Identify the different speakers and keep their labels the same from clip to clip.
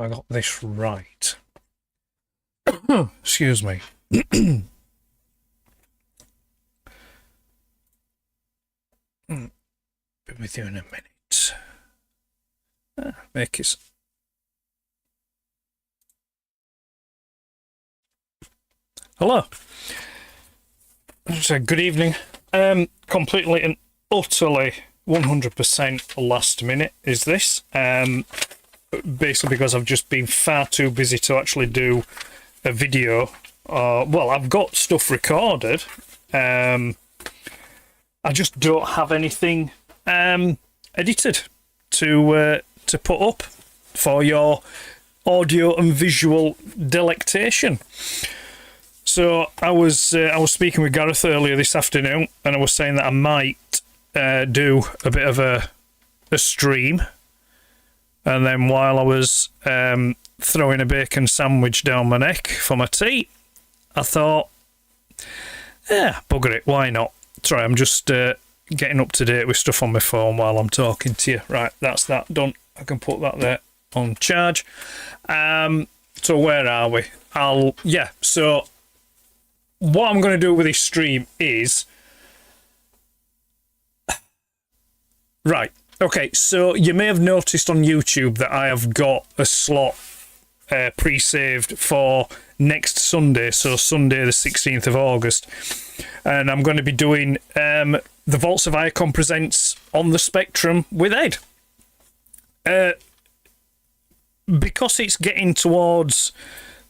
Speaker 1: I got this right. Excuse me. Be with you in a minute. Make it. Hello. So good evening. Completely and utterly 100% last minute is this. Basically because I've just been far too busy to actually do a video. Well, I've got stuff recorded. I just don't have anything edited to put up for your audio and visual delectation. So I was speaking with Gareth earlier this afternoon, and I was saying that I might do a bit of a stream, and then while I was throwing a bacon sandwich down my neck for my tea, I thought, yeah, bugger it, why not? Sorry, I'm just getting up to date with stuff on my phone while I'm talking to you. Right, that's that done. I can put that there on charge. So where are we? So what I'm going to do with this stream is... Right, okay, so you may have noticed on YouTube that I have got a slot pre-saved for next Sunday, so Sunday the 16th of August. And I'm going to be doing the Vaults of Iacon Presents on the Spectrum with Ed. Because it's getting towards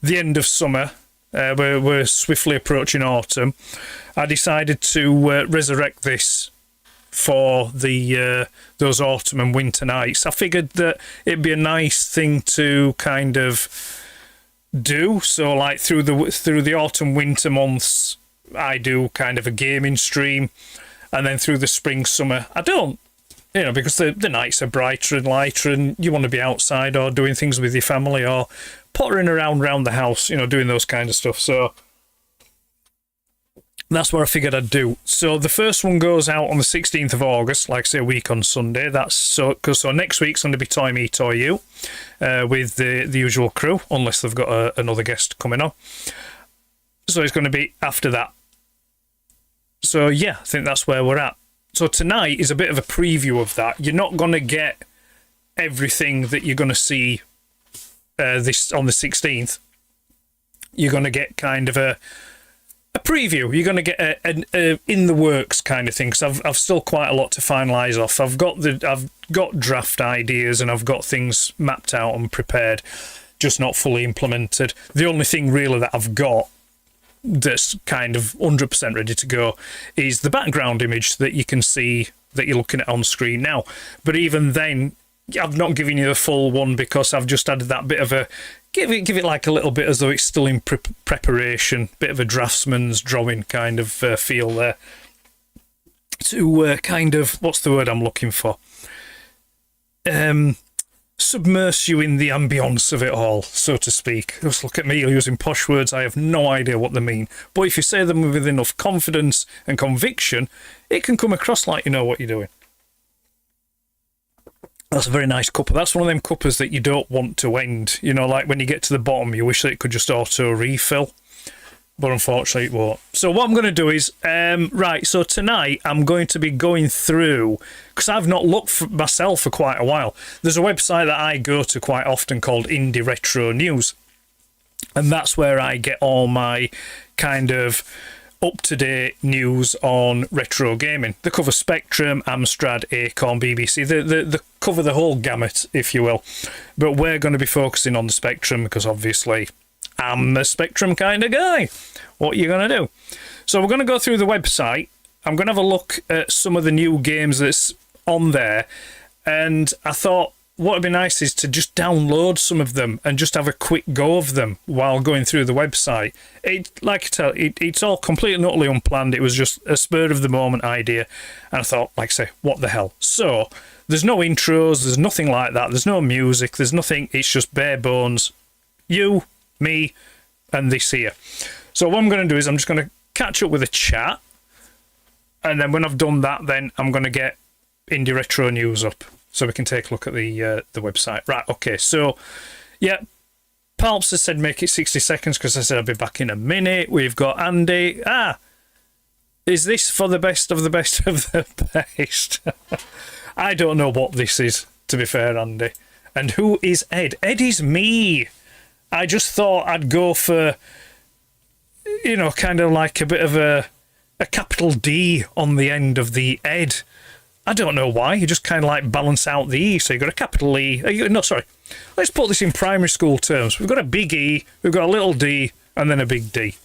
Speaker 1: the end of summer, we're swiftly approaching autumn, I decided to resurrect this for the those autumn and winter nights. I figured that it'd be a nice thing to kind of do. So like through the autumn winter months, I do kind of a gaming stream, and then through the spring summer I don't, because the nights are brighter and lighter, and you want to be outside or doing things with your family or pottering around the house, doing those kind of stuff. So that's what I figured I'd do. So the first one goes out on the 16th of August, like I say, a week on Sunday. That's so next week's going to be Toy Me, Toy You, with the usual crew, unless they've got another guest coming on. So it's going to be after that. So yeah, I think that's where we're at. So tonight is a bit of a preview of that. You're not going to get everything that you're going to see this on the 16th. You're going to get kind of a preview. You're going to get a in the works kind of thing, because I've still quite a lot to finalise off. I've got draft ideas, and I've got things mapped out and prepared, just not fully implemented. The only thing really that I've got that's kind of 100% ready to go is the background image that you can see that you're looking at on screen now. But even then, I've not given you the full one because I've just added that bit of a give it like a little bit as though it's still in preparation, bit of a draftsman's drawing kind of feel there, to kind of, what's the word I'm looking for, submerse you in the ambience of it all, so to speak. Just look at me using posh words, I have no idea what they mean, but if you say them with enough confidence and conviction, it can come across like you know what you're doing. That's a very nice cuppa. That's one of them cuppas that you don't want to end. Like when you get to the bottom, you wish that it could just auto refill. But unfortunately it won't. So what I'm going to do is, right, so tonight I'm going to be going through, because I've not looked for myself for quite a while. There's a website that I go to quite often called Indie Retro News. And that's where I get all my kind of up-to-date news on retro gaming. They cover Spectrum, Amstrad, Acorn, BBC. They cover the whole gamut, if you will. But we're going to be focusing on the Spectrum because obviously I'm a Spectrum kind of guy. What are you going to do? So we're going to go through the website. I'm going to have a look at some of the new games that's on there. And I thought what would be nice is to just download some of them and just have a quick go of them while going through the website. It's all completely and utterly unplanned. It was just a spur of the moment idea. And I thought, like I say, what the hell? So there's no intros, there's nothing like that. There's no music, there's nothing. It's just bare bones. You, me, and this here. So what I'm going to do is I'm just going to catch up with a chat. And then when I've done that, then I'm going to get Indie Retro News up, so we can take a look at the website. Right, okay, so Yeah, Palps has said make it 60 seconds because I said I'll be back in a minute. We've got Andy. Is this for the best of the best of the best? I don't know what this is, to be fair, Andy. And who is Ed? Ed is me. I just thought I'd go for, you know, kind of like a bit of a capital D on the end of the Ed. I don't know why. You just kind of like balance out the E. So you've got a capital E. No, sorry. Let's put this in primary school terms. We've got a big E, we've got a little d, and then a big D.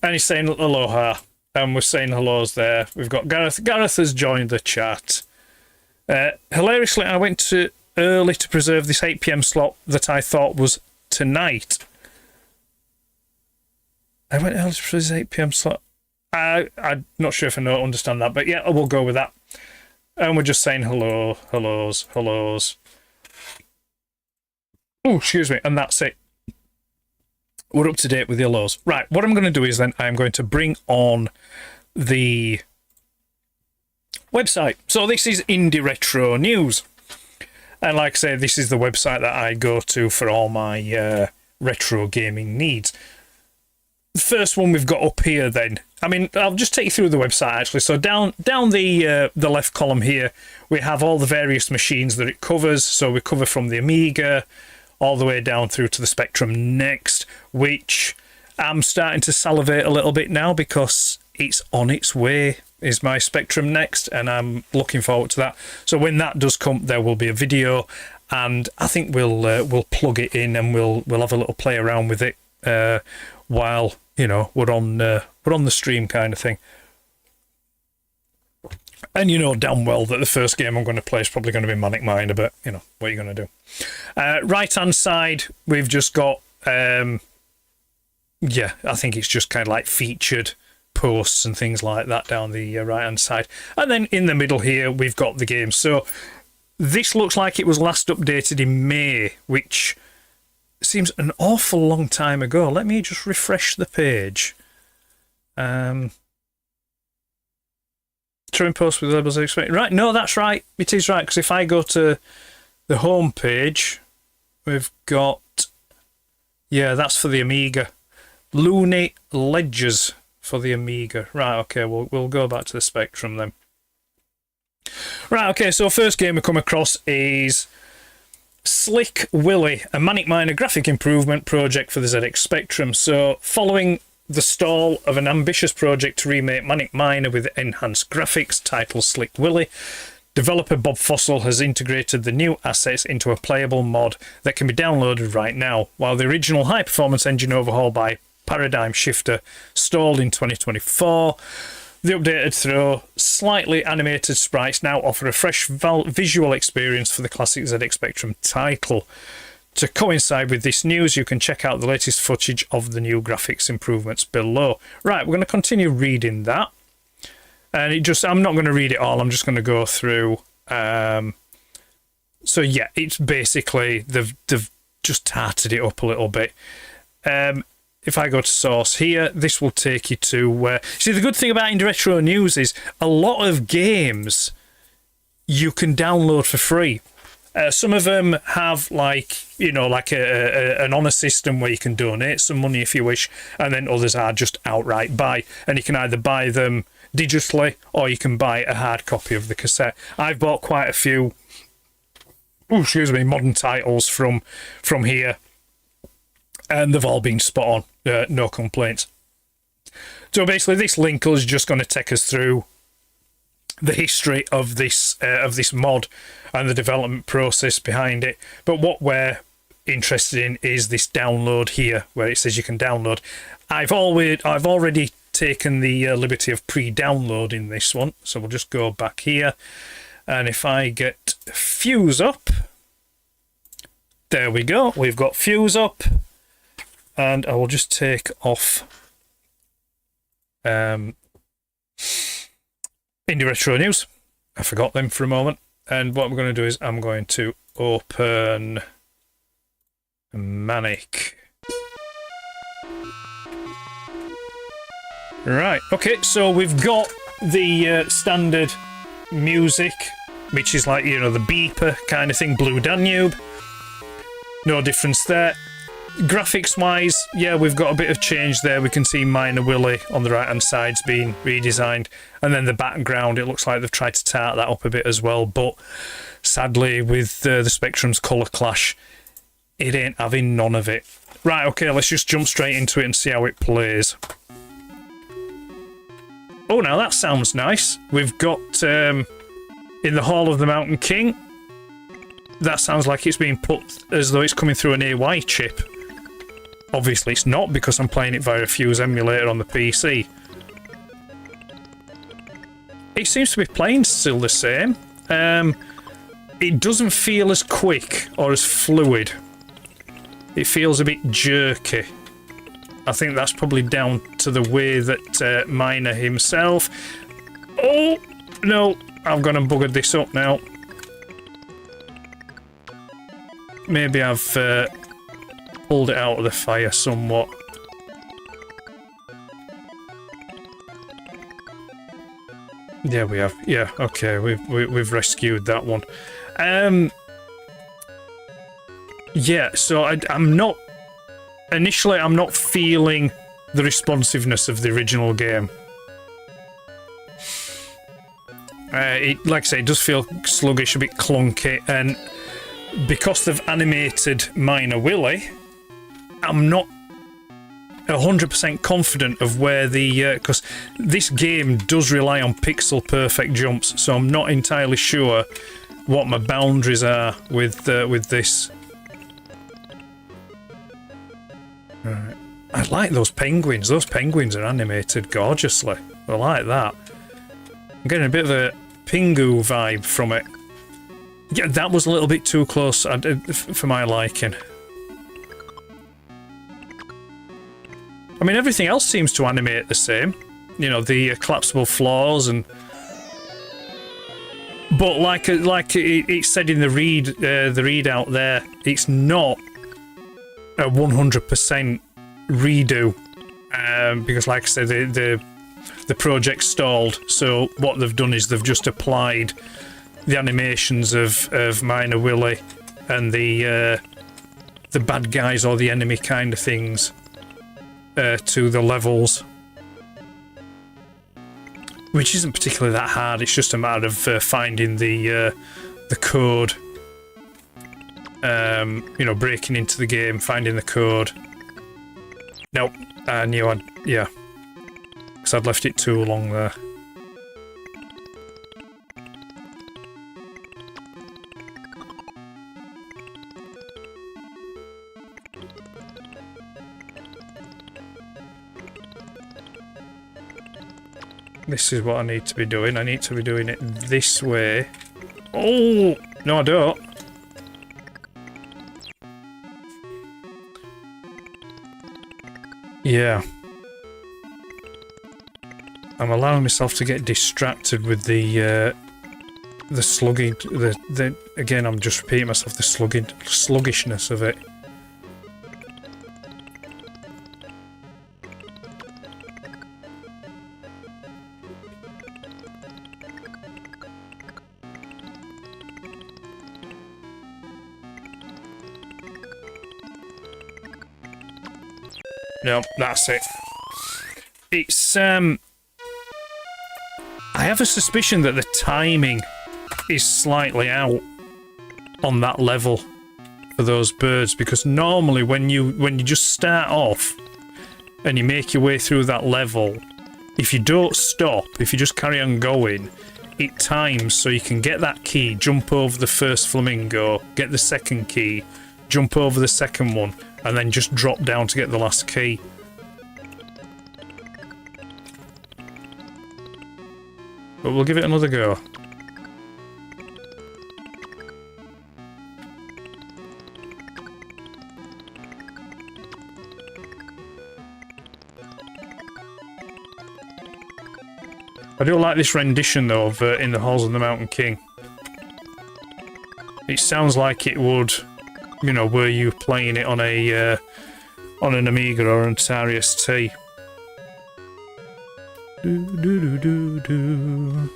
Speaker 1: And he's saying aloha. And we're saying hellos there. We've got Gareth. Gareth has joined the chat. Hilariously, I went to early to preserve this 8 PM slot that I thought was tonight. I went early to preserve this 8 PM slot. I'm not sure if I understand that, but yeah, we'll go with that. And we're just saying hello, hellos, hellos. Oh, excuse me, and that's it. We're up to date with the hellos. Right, what I'm going to do is then I'm going to bring on the website. So this is Indie Retro News. And like I say, this is the website that I go to for all my retro gaming needs. The first one we've got up here then. I mean, I'll just take you through the website actually. So down the left column here, we have all the various machines that it covers. So we cover from the Amiga all the way down through to the Spectrum Next, which I'm starting to salivate a little bit now because it's on its way, is my Spectrum Next, and I'm looking forward to that. So when that does come, there will be a video, and I think we'll plug it in and we'll have a little play around with it while, you know, we're on the stream kind of thing. And you know damn well that the first game I'm going to play is probably going to be Manic Miner, but, you know, what are you going to do? Right-hand side, we've just got, yeah, I think it's just kind of like featured posts and things like that down the right-hand side. And then in the middle here, we've got the game. So this looks like it was last updated in May, which seems an awful long time ago. Let me just refresh the page. Trim post with labels expected. Right, no, that's right. It is right, because if I go to the home page, we've got, yeah, that's for the Amiga. Looney Ledgers for the Amiga. Right, okay, we'll go back to the Spectrum then. Right, okay, so first game we come across is Slick Willy, a Manic Miner graphic improvement project for the ZX Spectrum. So following the stall of an ambitious project to remake Manic Miner with enhanced graphics titled Slick Willy, developer Bob Fossil has integrated the new assets into a playable mod that can be downloaded right now, while the original high-performance engine overhaul by Paradigm Shifter stalled in 2024. The updated, though slightly animated sprites now offer a fresh visual experience for the classic ZX Spectrum title. To coincide with this news, you can check out the latest footage of the new graphics improvements below. Right, we're going to continue reading that. And I'm not going to read it all, I'm just going to go through. So yeah, it's basically, they've just tarted it up a little bit. If I go to source here, this will take you to... see, the good thing about Indie Retro News is a lot of games you can download for free. Some of them have, like, you know, like an honour system where you can donate some money if you wish, and then others are just outright buy. And you can either buy them digitally or you can buy a hard copy of the cassette. I've bought quite a few, modern titles from here, and they've all been spot on. No complaints. So basically, this link is just going to take us through the history of this mod and the development process behind it. But what we're interested in is this download here, where it says you can download. I've already taken the liberty of pre-downloading this one, so we'll just go back here, and if I get Fuse up, there we go. We've got Fuse up, and I will just take off Indie Retro News. I forgot them for a moment. And what I'm going to do is I'm going to open Manic. Right, okay, so we've got the standard music, which is like, you know, the beeper kind of thing, Blue Danube. no difference there. Graphics wise, yeah, we've got a bit of change there. We can see Minor Willie on the right hand side's been redesigned, and then the background, it looks like they've tried to tart that up a bit as well, but sadly with the Spectrum's colour clash, it ain't having none of it. Right, okay, let's just jump straight into it and see how it plays. Oh, now that sounds nice. We've got in the Hall of the Mountain King, that sounds like it's being put as though it's coming through an AY chip. Obviously it's not, because I'm playing it via a Fuse emulator on the PC. It seems to be playing still the same. It doesn't feel as quick or as fluid. It feels a bit jerky. I think that's probably down to the way that Minor himself... Oh, no, I've gone and buggered this up now. Maybe I've pulled it out of the fire somewhat. Yeah, we have. Yeah, okay, we've rescued that one. Yeah, so I'm not... Initially, I'm not feeling the responsiveness of the original game. Like I say, it does feel sluggish, a bit clunky, and because they've animated Minor Willie, I'm not 100% confident of where the... because this game does rely on pixel-perfect jumps, so I'm not entirely sure what my boundaries are with this. Right. I like those penguins. Those penguins are animated gorgeously. I like that. I'm getting a bit of a Pingu vibe from it. Yeah, that was a little bit too close for my liking. I mean, everything else seems to animate the same. You know, the collapsible floors and... But like it said in the readout there, it's not a 100% redo, because like I said, the project stalled. So what they've done is they've just applied the animations of Minor Willie and the bad guys or the enemy kind of things to the levels, which isn't particularly that hard. It's just a matter of finding the code. You know, breaking into the game, finding the code. Nope, I knew I'd... yeah. Because I'd left it too long there. This is what I need to be doing. I need to be doing it this way. Oh! No, I don't. Yeah. I'm allowing myself to get distracted with the slugging, again, I'm just repeating myself, the sluggishness of it. No, that's it. It's, I have a suspicion that the timing is slightly out on that level for those birds, because normally when you just start off and you make your way through that level, if you don't stop, if you just carry on going, it times so you can get that key, jump over the first flamingo, get the second key, jump over the second one, and then just drop down to get the last key. But we'll give it another go. I do like this rendition though of In the Halls of the Mountain King. It sounds like it would, you know, were you playing it on a on an Amiga or an Atari ST. Do, do, do, do, do.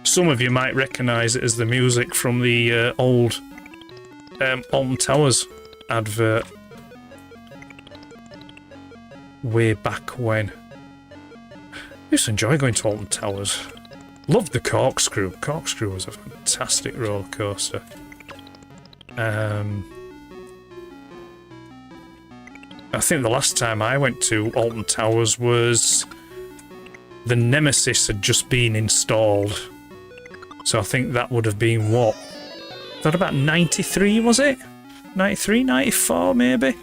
Speaker 1: Some of you might recognise it as the music from the old Alton Towers advert. Way back when. I used to enjoy going to Alton Towers. Loved the Corkscrew. Corkscrew was a fantastic roller coaster. I think the last time I went to Alton Towers was the Nemesis had just been installed. So I think that would have been what? That about 93, was it? 93, 94 maybe?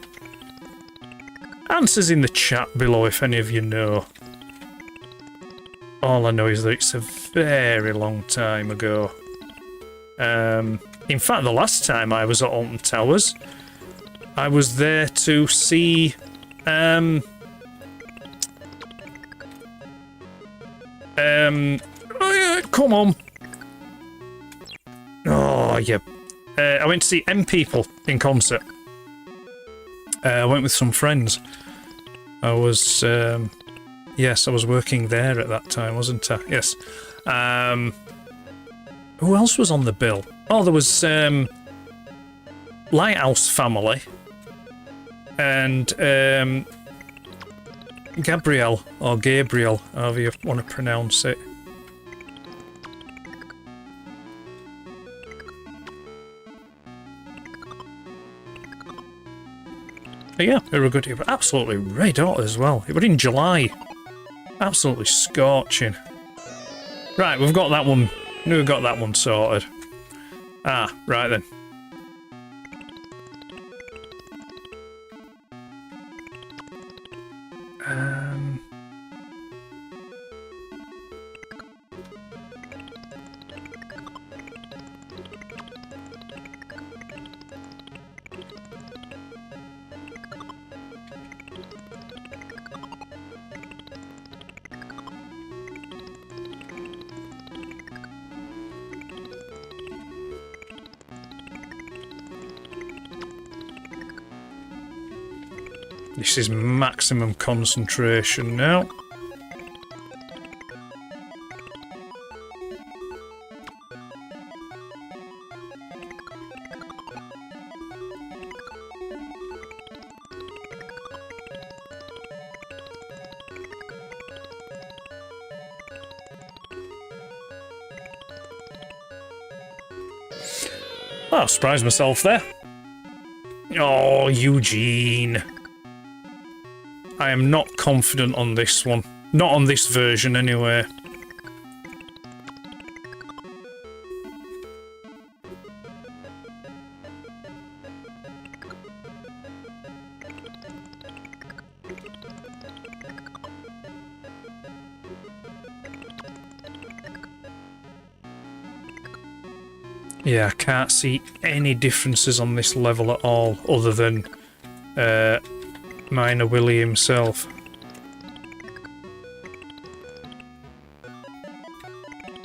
Speaker 1: Answers in the chat below if any of you know. All I know is that it's a very long time ago. In fact, the last time I was at Alton Towers, I was there to see oh yeah, come on. Oh yeah. I went to see M People in concert. I went with some friends. I was yes, I was working there at that time, wasn't I? Yes. Who else was on the bill? Oh, there was Lighthouse Family and Gabriel, or Gabriel, however you want to pronounce it. But yeah, they were good here, but absolutely red hot as well. It was in July. Absolutely scorching. Right, we've got that one. We've got that one sorted. Ah, right then. This is maximum concentration now. Oh, I surprised myself there. Oh, Eugene. I am not confident on this one. Not on this version, anyway. Yeah, I can't see any differences on this level at all, other than Minor Willie himself.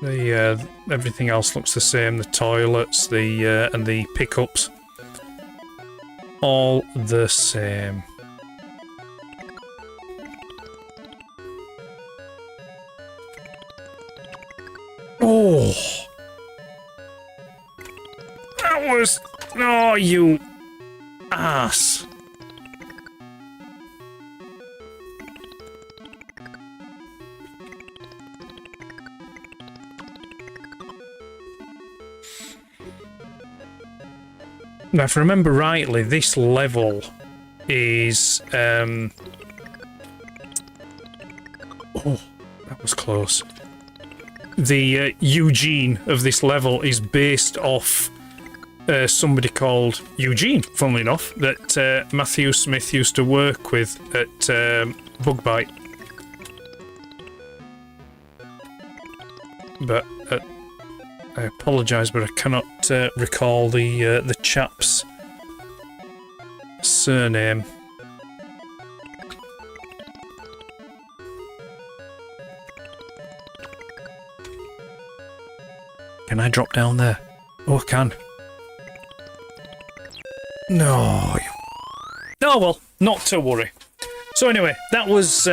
Speaker 1: Everything else looks the same. The toilets, and the pickups, all the same. Oh, that was... Oh, you ass. Now, if I remember rightly, this level is... Oh, that was close. The Eugene of this level is based off somebody called Eugene, funnily enough, that Matthew Smith used to work with at Bug Bite. But I apologise, but I cannot recall the chap's surname. Can I drop down there? Oh, I can. No. Oh well, not to worry. So anyway, that was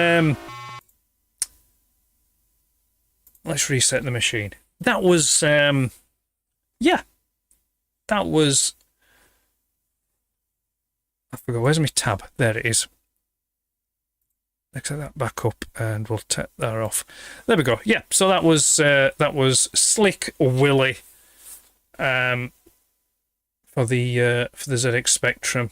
Speaker 1: let's reset the machine. That was, yeah, that was, I forgot, where's my tab? There it is. Let's set that back up and we'll take that off. There we go. Yeah, so that was Slick Willy for the ZX Spectrum.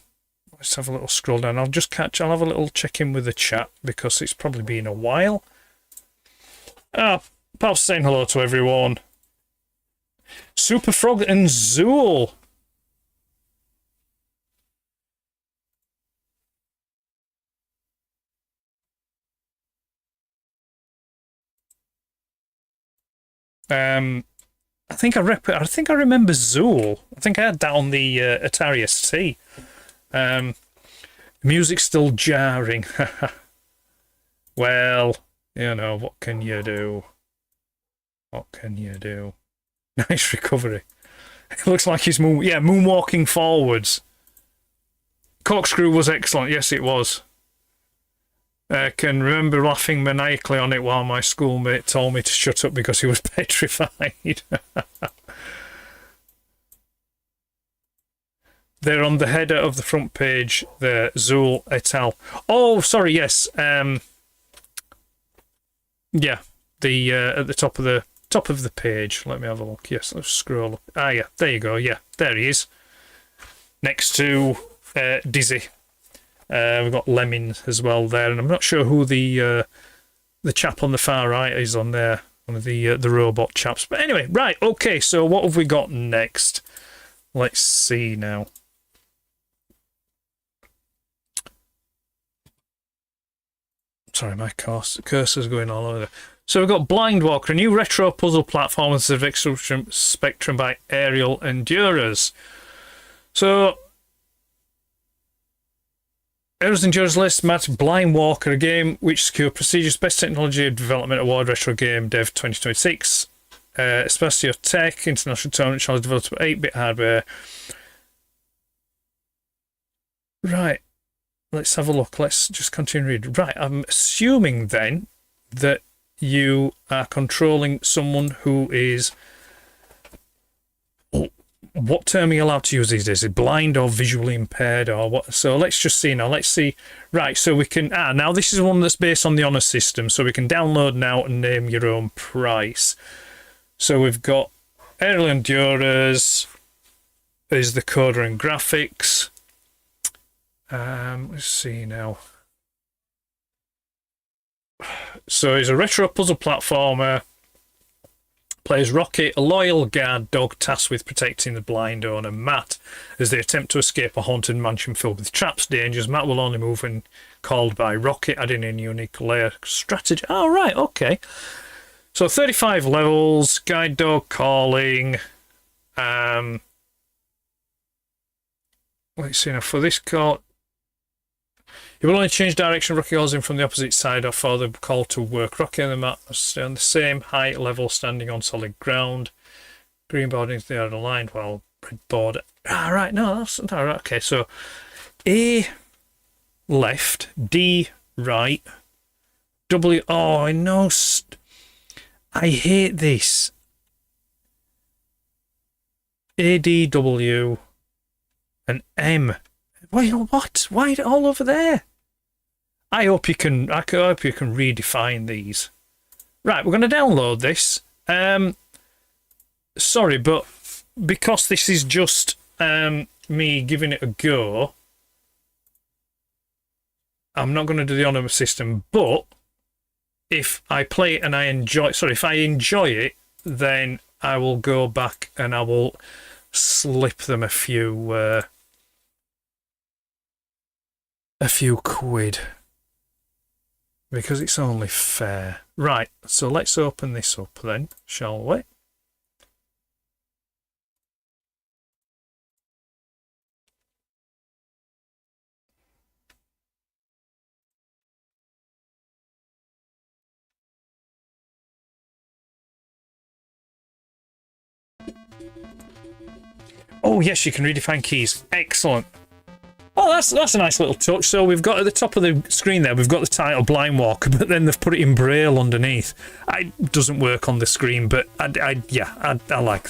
Speaker 1: Let's have a little scroll down. I'll have a little check in with the chat because it's probably been a while. Perhaps saying hello to everyone. Super Frog and Zool. I think I remember Zool. I think I had that on the Atari ST. Music's still jarring. Well, you know, what can you do? What can you do? Nice recovery. It looks like he's moonwalking forwards. Corkscrew was excellent. Yes, it was. Can remember laughing maniacally on it while my schoolmate told me to shut up because he was petrified. They're on the header of the front page there, Zool et al. Oh, sorry, yes. Yeah, the at the top of the page. Let me have a look. Yes, let's scroll up. Ah, yeah, there you go. Yeah, there he is. Next to Dizzy. We've got Lemmings as well there, and I'm not sure who the chap on the far right is on there. One of the robot chaps. But anyway, right, okay. So what have we got next? Let's see now. Sorry, my cursor's going all over. So we've got Blind Walker, a new retro puzzle platform with ZX Spectrum by Aerial Endurers. So Aerial Endurers list Matt Blind Walker, a game which secured prestigious Best Technology Development Award Retro Game Dev 2026. Espacio Tech International Tournament Challenge developed with 8-bit hardware. Right. Let's have a look. Let's just continue reading. Right, I'm assuming then that you are controlling someone who is... What term are you allowed to use these days? Is it blind or visually impaired or what? So let's just see now. Let's see. Right, so we can... now this is one that's based on the Honor System, so we can download now and name your own price. So we've got Aerial Endurers is the coder and graphics. Let's see now. So he's a retro puzzle platformer. Plays Rocket, a loyal guard dog tasked with protecting the blind owner, Matt, as they attempt to escape a haunted mansion filled with traps, dangers. Matt will only move when called by Rocket, adding a unique layer strategy. Oh, right, okay. So 35 levels, guide dog calling. Let's see now, for this call... You will only change direction Rocky calls in from the opposite side or for the call to work. Rocky and the map must stay on the same height level, standing on solid ground. Green board into the other line while red board. Ah, right, no, that's not right. Okay, so A left, D right, W. Oh, I know. I hate this. A, D, W, and M. Wait, what? Why is it all over there? I hope you can redefine these. Right, we're going to download this. Sorry, but because this is just me giving it a go, I'm not going to do the Honor System. But if I play it and I enjoy it, if I enjoy it, then I will go back and I will slip them a few quid. Because it's only fair. Right, so let's open this up then, shall we? Oh yes, you can redefine keys. Excellent. Oh, that's a nice little touch. So we've got at the top of the screen there, we've got the title Blind Walker, but then they've put it in Braille underneath. It doesn't work on the screen, but I like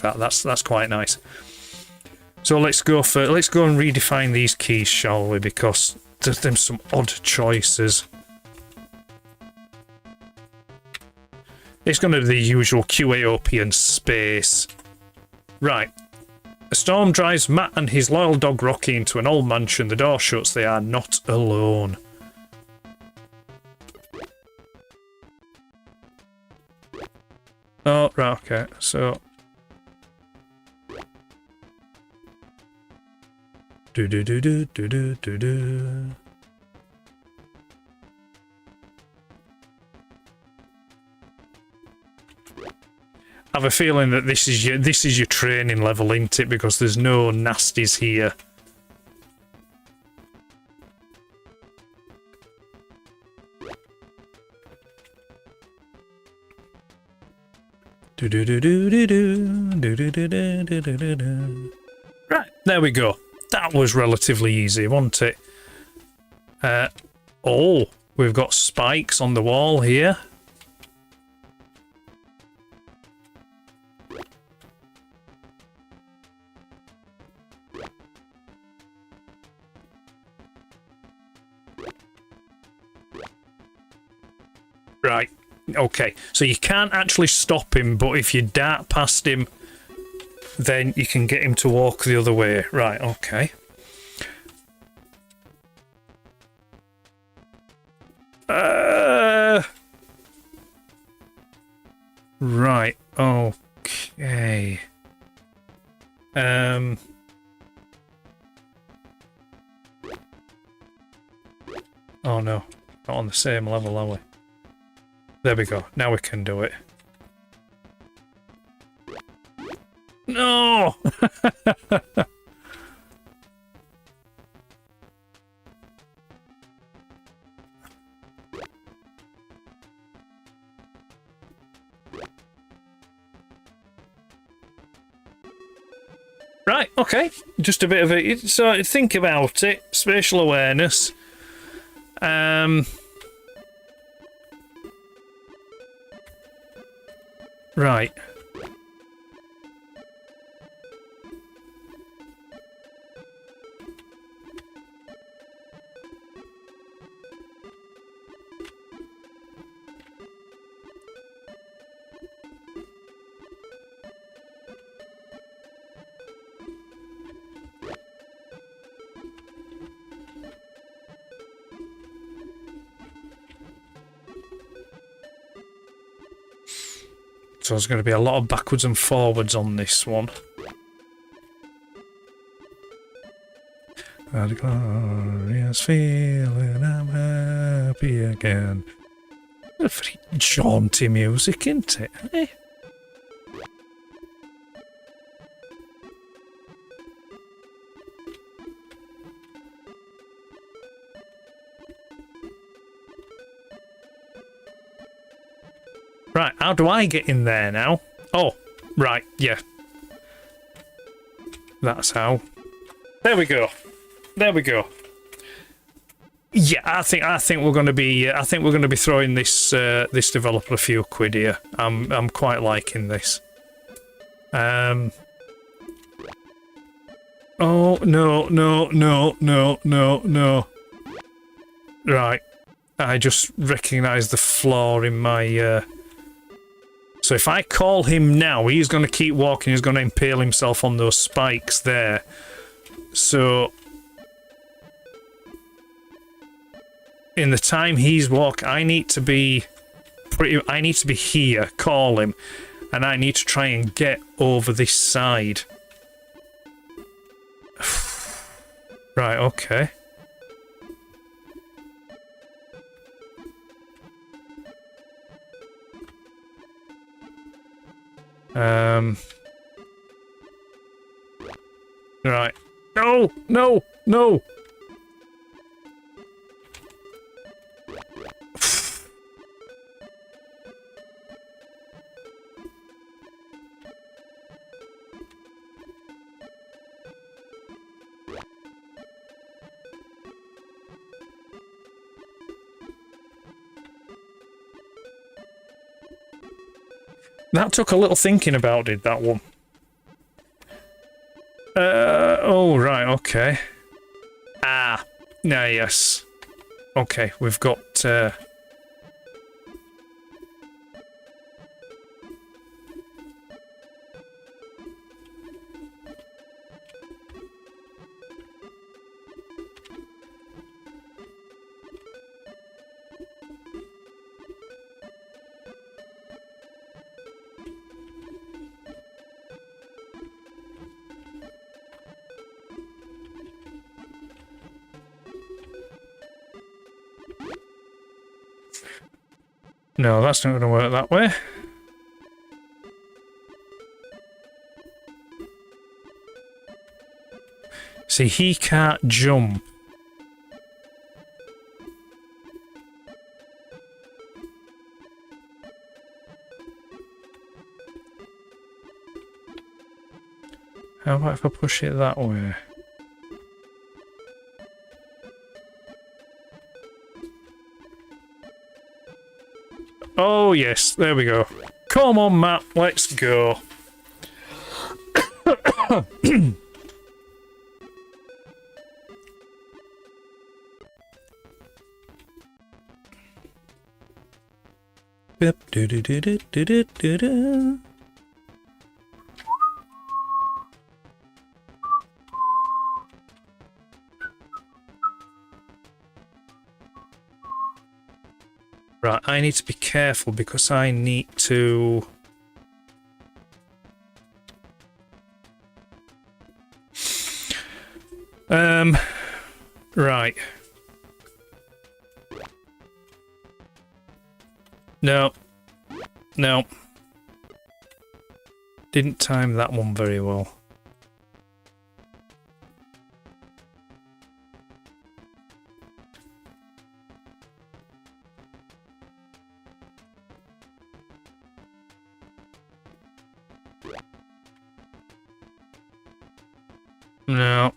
Speaker 1: that. That's quite nice. So let's go and redefine these keys, shall we? Because there's them some odd choices. It's going to be the usual QAOP and space. Right. A storm drives Matt and his loyal dog Rocky into an old mansion. The door shuts. They are not alone. Oh, right, okay. So... Do-do-do-do-do-do-do-do. I have a feeling that this is your training level, isn't it? Because there's no nasties here. Right, there we go. That was relatively easy, wasn't it? Oh, we've got spikes on the wall here. Right, okay. So you can't actually stop him, but if you dart past him, then you can get him to walk the other way. Right, okay. Right, okay. Oh no, not on the same level, are we? There we go. Now we can do it. No! Right, okay. Just a bit of a... So think about it. Spatial awareness. Right. So there's going to be a lot of backwards and forwards on this one. A glorious feeling, I'm happy again. A very jaunty music, isn't it? Eh? Right, how do I get in there now? Oh, right, yeah. That's how. There we go. There we go. Yeah, I think we're going to be throwing this this developer a few quid here. I'm quite liking this. Oh no. Right. I just recognised the flaw in my So if I call him now, he's going to keep walking, he's going to impale himself on those spikes there. So in the time he's walking, I need to be here, call him, and I need to try and get over this side. Right, okay. Right. No! That took a little thinking about, did that one? Oh, right, okay. Ah, nah, yes. Okay, we've got, no, that's not going to work that way. See, he can't jump. How about if I push it that way? Oh, yes, there we go. Come on, Matt, let's go. Right, I need to be careful because I need to... Right. No. No. Didn't time that one very well. No.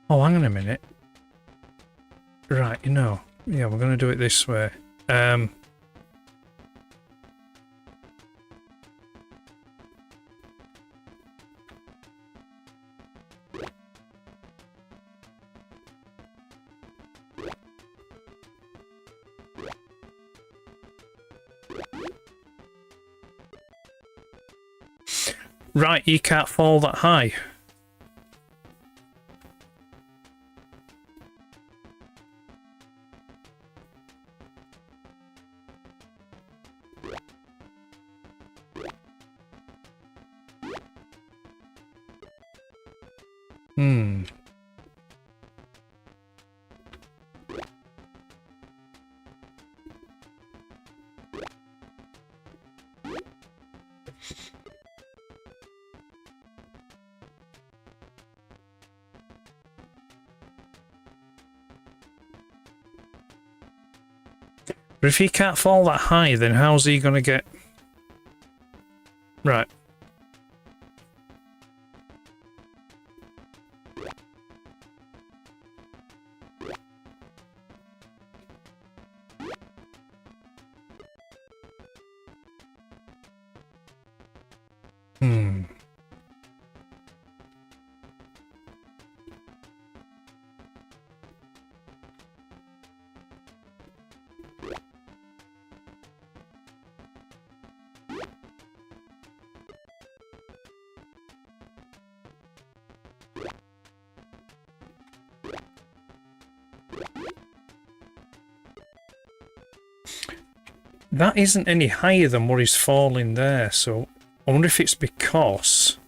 Speaker 1: Oh, hang on a minute. Right, you know. Yeah, we're going to do it this way. Right, you can't fall that high. But if he can't fall that high, then how's he going to get... Right. That isn't any higher than what he's falling there, so I wonder if it's because...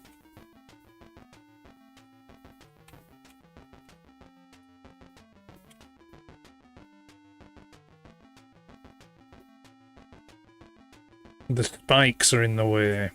Speaker 1: the spikes are in the way.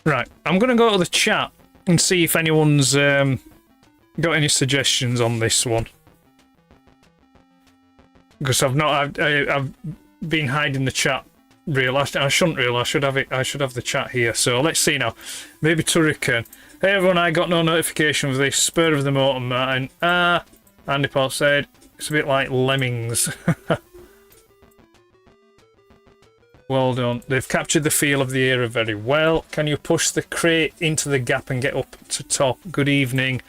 Speaker 1: Right, I'm going to go to the chat and see if anyone's got any suggestions on this one. Because I've been hiding the chat. I shouldn't really. I should have it. I should have the chat here. So let's see now. Maybe Turrican. Hey everyone, I got no notification for this. Spur of the moment, Martin. Andy Paul said it's a bit like Lemmings. Well done. They've captured the feel of the era very well. Can you push the crate into the gap and get up to top? Good evening.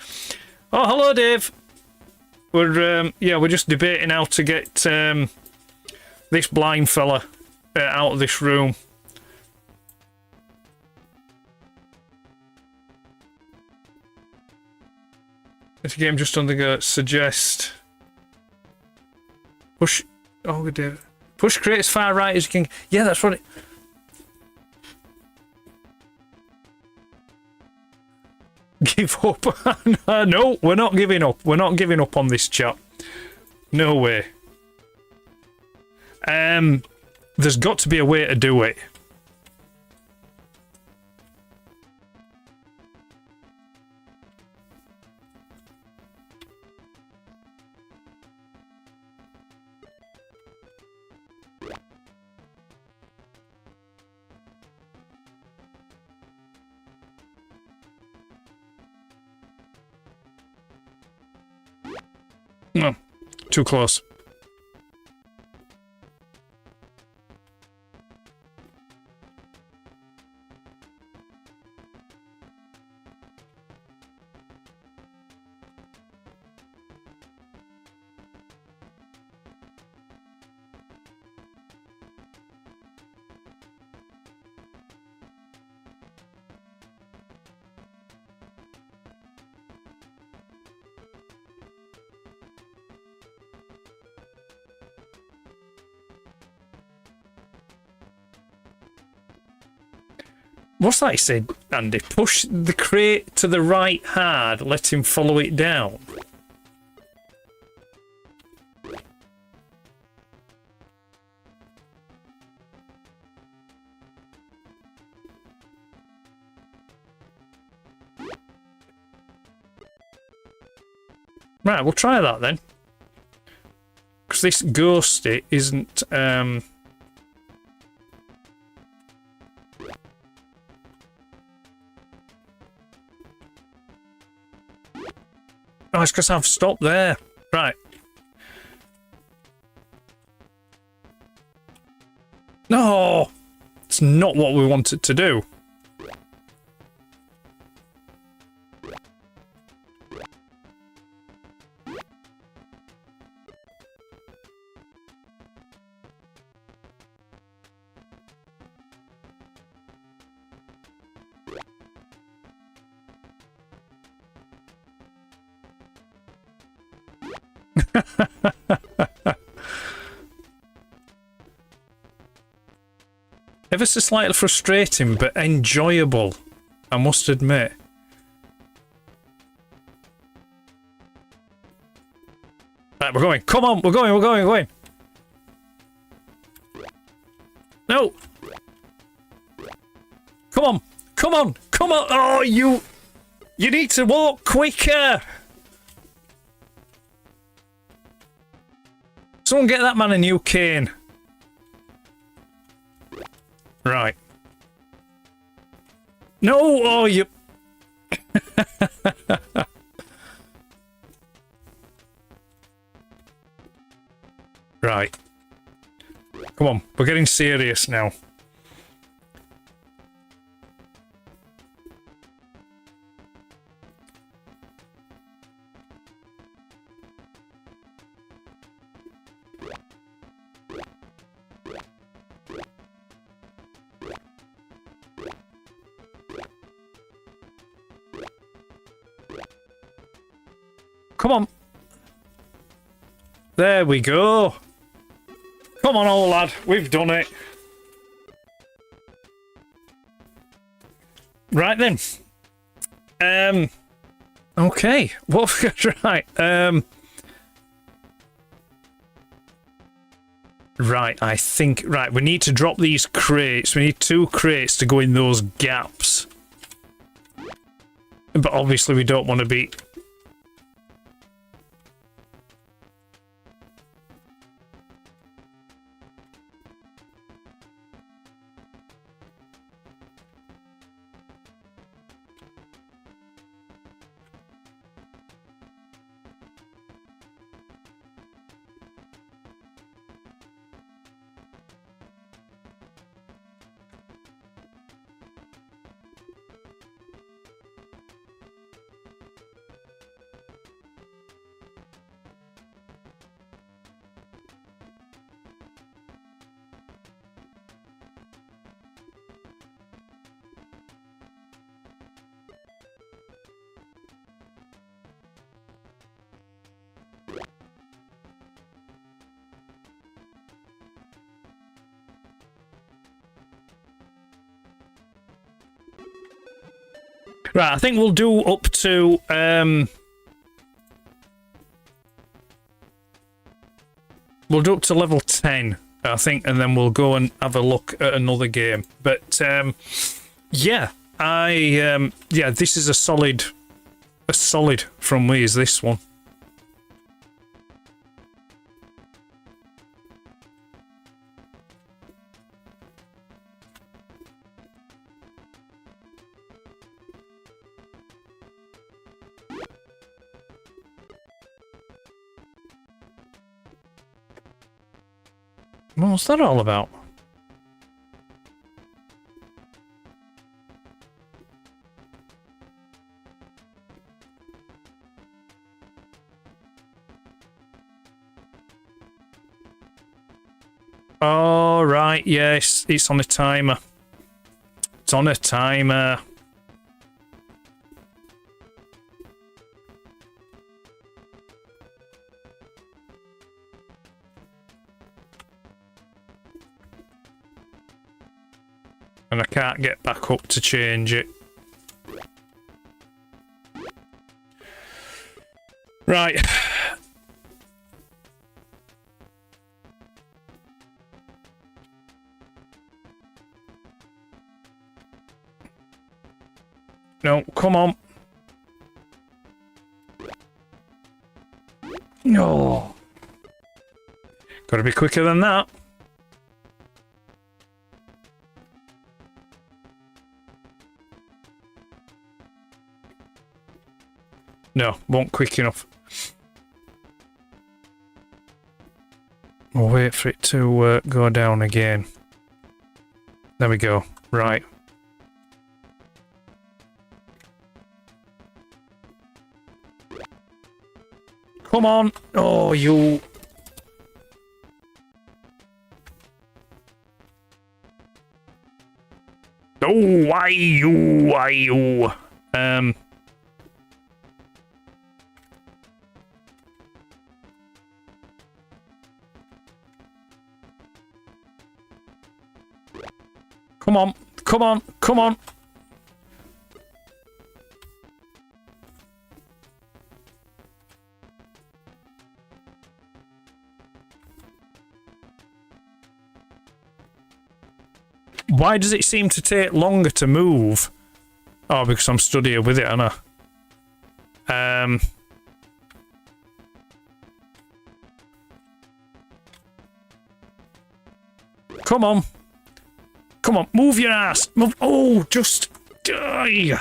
Speaker 1: Oh, hello, Dave. We're just debating how to get this blind fella out of this room. This game just on the go. Suggest push. Oh, good, Dave. Push crate as far right as you can. Yeah, that's what it... Give up. No, we're not giving up. We're not giving up on this chat. No way. There's got to be a way to do it. No, too close. What's that he said, Andy? Push the crate to the right hard, let him follow it down. Right, we'll try that then. Because this ghosty isn't... Oh, it's because I've stopped there. Right. No! It's not what we wanted to do. Ever so slightly frustrating, but enjoyable, I must admit. Right, we're going. Come on, we're going, we're going, we're going. No! Come on, come on, come on! Oh, you need to walk quicker! Someone get that man a new cane. Right. No! Oh, you... Right. Come on, we're getting serious now. Come on. There we go. Come on, old lad. We've done it. Right then. Okay. What have we got? Right. Right, I think... Right, we need to drop these crates. We need 2 crates to go in those gaps. But obviously we don't want to be... Right, I think we'll do up to... we'll do up to level 10, I think, and then we'll go and have a look at another game. But, yeah, yeah, this is a solid from me, is this one. What's that all about? Oh, right, yes, it's on a timer. It's on a timer. And I can't get back up to change it. Right. No, come on. No. Gotta be quicker than that. No, won't quick enough. We'll wait for it to go down again. There we go. Right. Come on. Oh, you... Oh, why you? Come on, come on, come on. Why does it seem to take longer to move? Oh, because I'm stood here with it, aren't I? Come on. Come on, move your ass. Move. Oh, just die.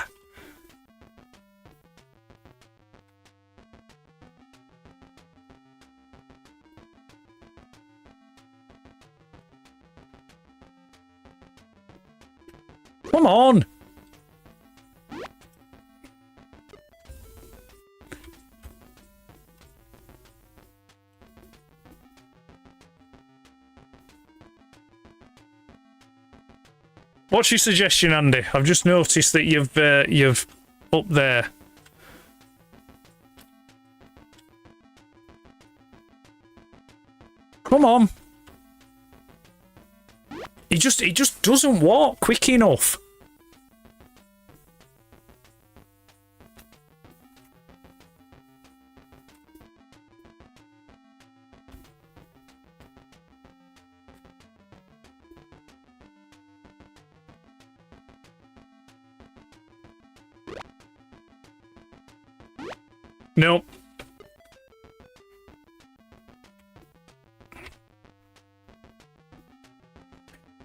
Speaker 1: Come on. What's your suggestion, Andy? I've just noticed that you've up there. Come on. He just doesn't walk quick enough. Nope.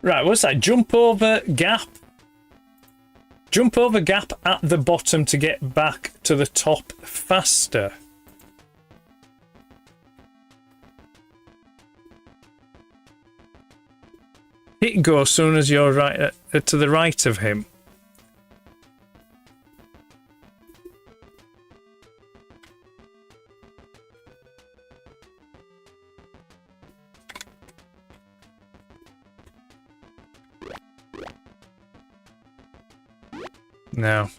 Speaker 1: Right, what's that? Jump over gap. Jump over gap at the bottom to get back to the top faster. Hit go as soon as you're right to the right of him. No.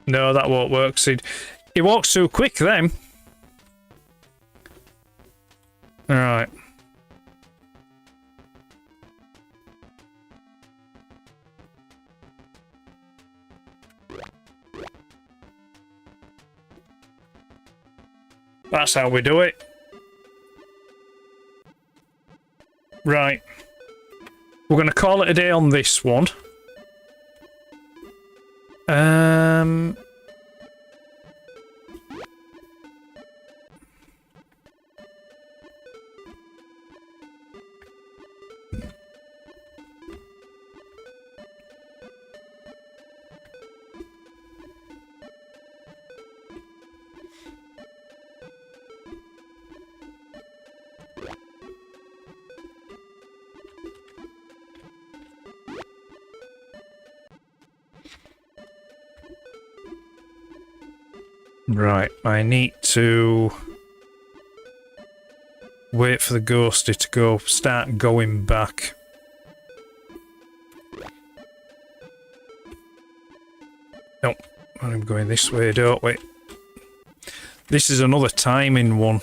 Speaker 1: No, that won't work. He walks too quick then. Alright. That's how we do it. Right. We're going to call it a day on this one. Right, I need to wait for the ghosty to start going back. Nope, I'm going this way, don't we? This is another timing one.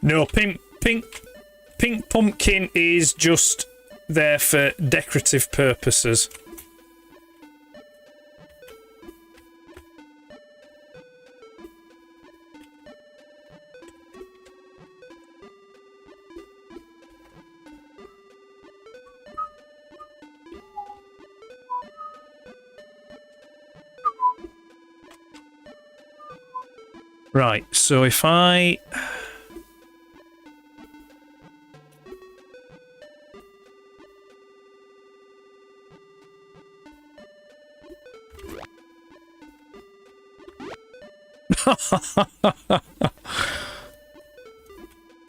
Speaker 1: No, pink pumpkin is just there for decorative purposes. Right, so if I...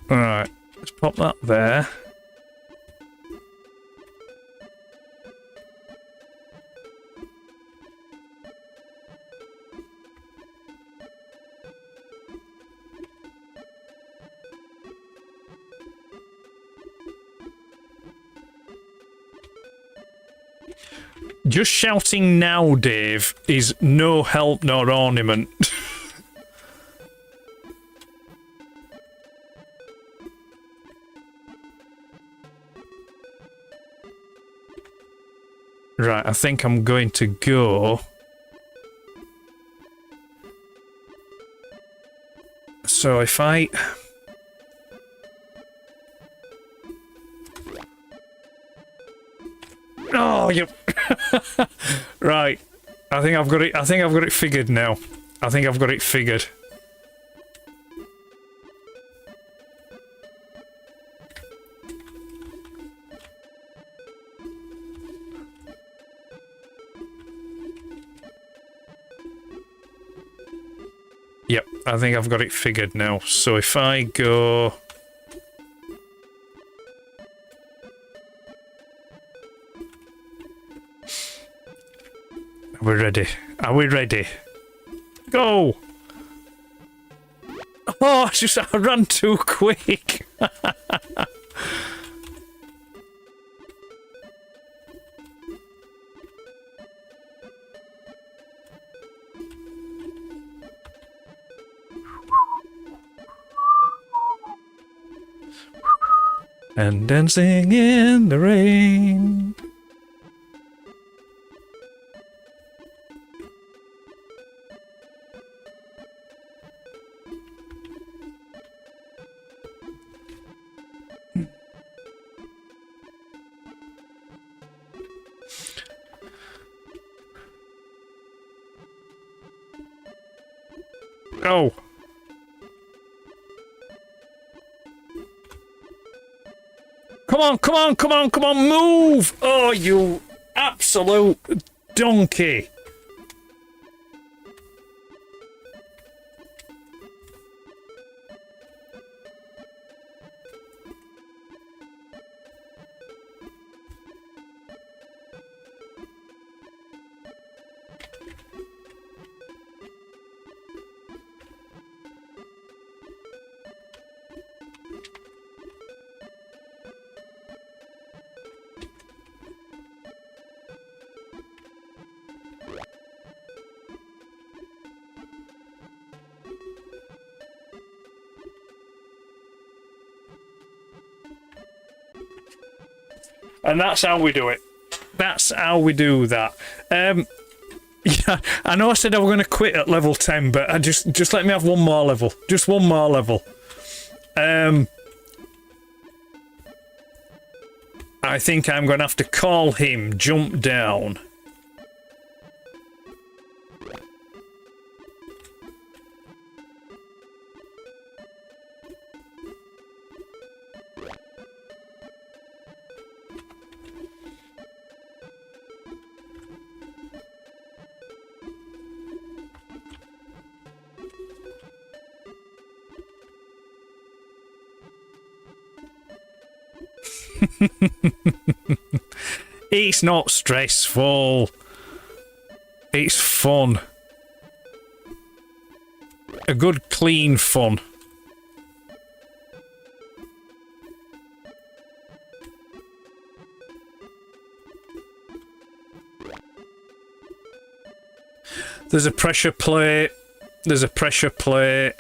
Speaker 1: Alright, let's pop that there. Just shouting now, Dave, is no help nor ornament. Right, I think I'm going to go... So if I... Oh, you. Right. I think I've got it. I think I've got it figured now. I think I've got it figured. Yep, I think I've got it figured now. So if I go... Are we ready? Are we ready? Go! Oh, I ran too quick. And dancing in the rain. Oh. Come on, come on, come on, come on, move! Oh, you absolute donkey. And that's how we do it. That's how we do that. Yeah, I know I said I was going to quit at level 10, but I just let me have one more level. Just one more level. I think I'm going to have to call him Jump Down. It's not stressful. It's fun. A good, clean fun. There's a pressure plate. There's a pressure plate.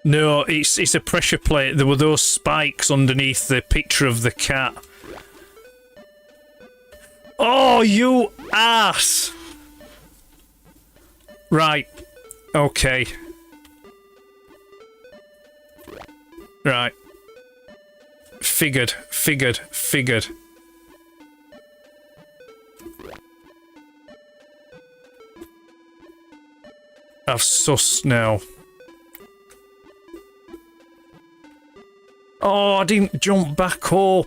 Speaker 1: No, it's a pressure plate. There were those spikes underneath the picture of the cat. Oh, you ass! Right. Okay. Right. Figured. I've sussed now. Oh, I didn't jump back up.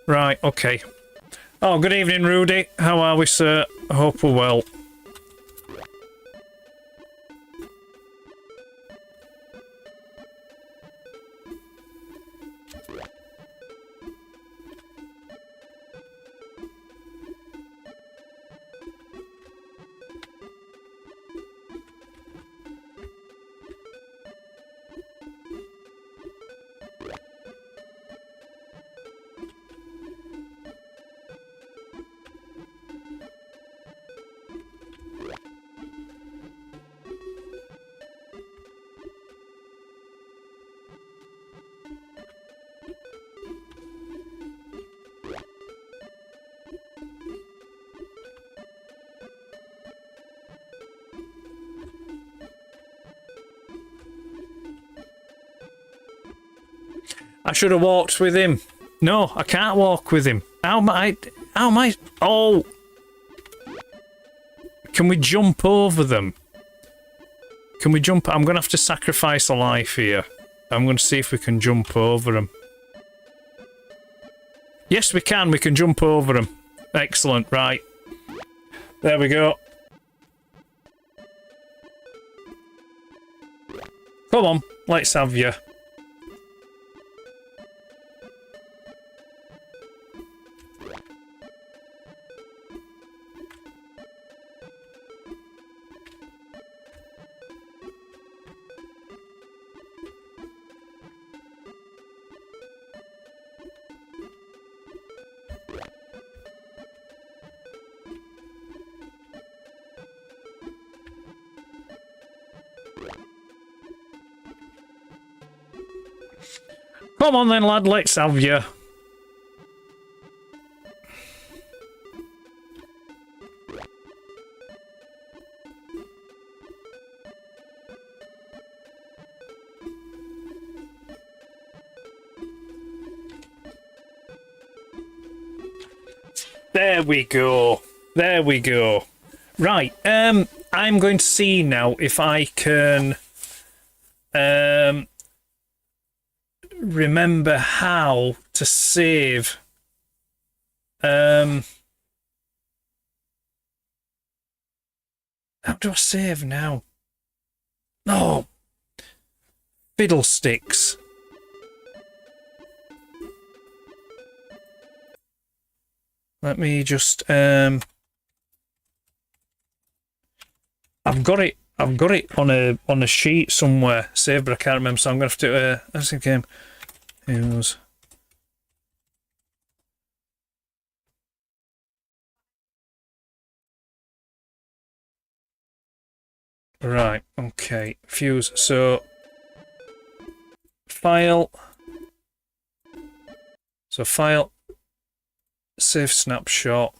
Speaker 1: Right, okay. Oh, good evening, Rudy. How are we, sir? I hope we're well. I should have walked with him. No, I can't walk with him. How am I? Oh! Can we jump over them? Can we jump? I'm going to have to sacrifice a life here. I'm going to see if we can jump over them. Yes, we can. We can jump over them. Excellent. Right. There we go. Come on. Let's have you. Come on then, lad, let's have you. There we go. There we go. Right, I'm going to see now if I can remember how to save how do I save now? Oh, fiddlesticks. Let me just I've got it on a sheet somewhere saved, but I can't remember, so I'm gonna have to that's the game. Use. Right, okay. Fuse. So file. So file, save snapshot.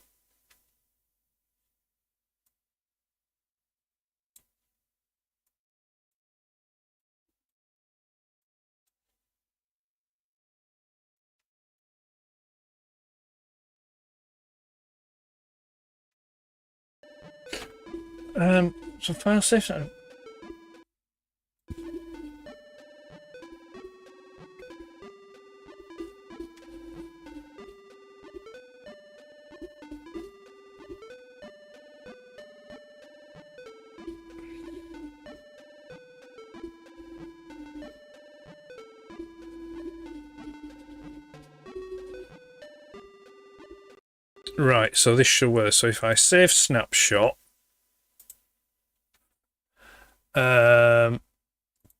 Speaker 1: So file save snapshot. Right, so this should work. So if I save snapshot,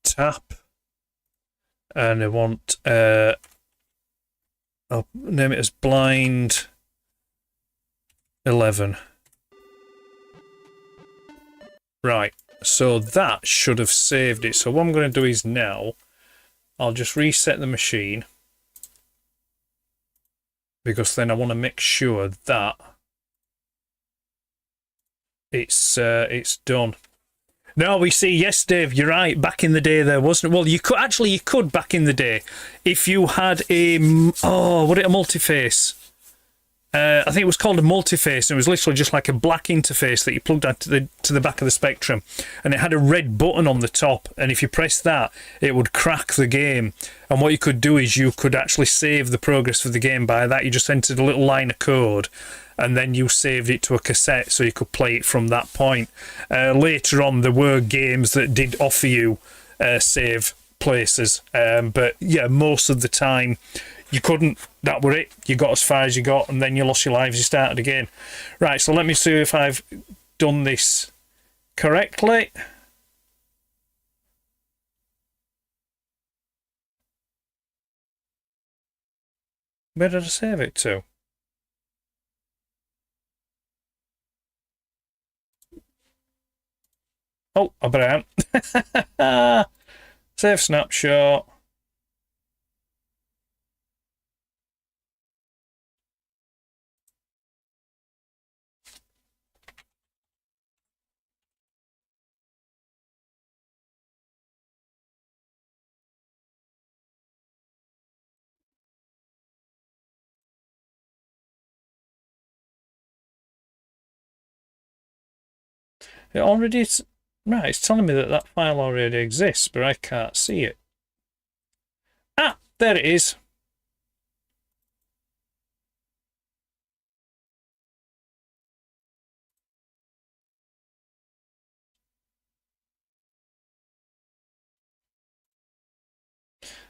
Speaker 1: tap, and I want I'll name it as blind 11. Right, so that should have saved it. So what I'm going to do is now I'll just reset the machine, because then I want to make sure that it's done. No, we see. Yes, Dave, you're right. Back in the day, there wasn't. Well, you could back in the day if you had a what it a multiface. I think it was called a multiface, and it was literally just like a black interface that you plugged into to the back of the Spectrum, and it had a red button on the top, and if you pressed that, it would crack the game. And what you could do is you could actually save the progress of the game by that. You just entered a little line of code, and then you saved it to a cassette so you could play it from that point. Later on, there were games that did offer you save places, but yeah, most of the time you couldn't. That were it. You got as far as you got, and then you lost your lives. You started again. Right, so let me see if I've done this correctly. Where did I save it to? Oh, I bet I am. Save snapshot. It already is. Right, it's telling me that that file already exists, but I can't see it. Ah, there it is.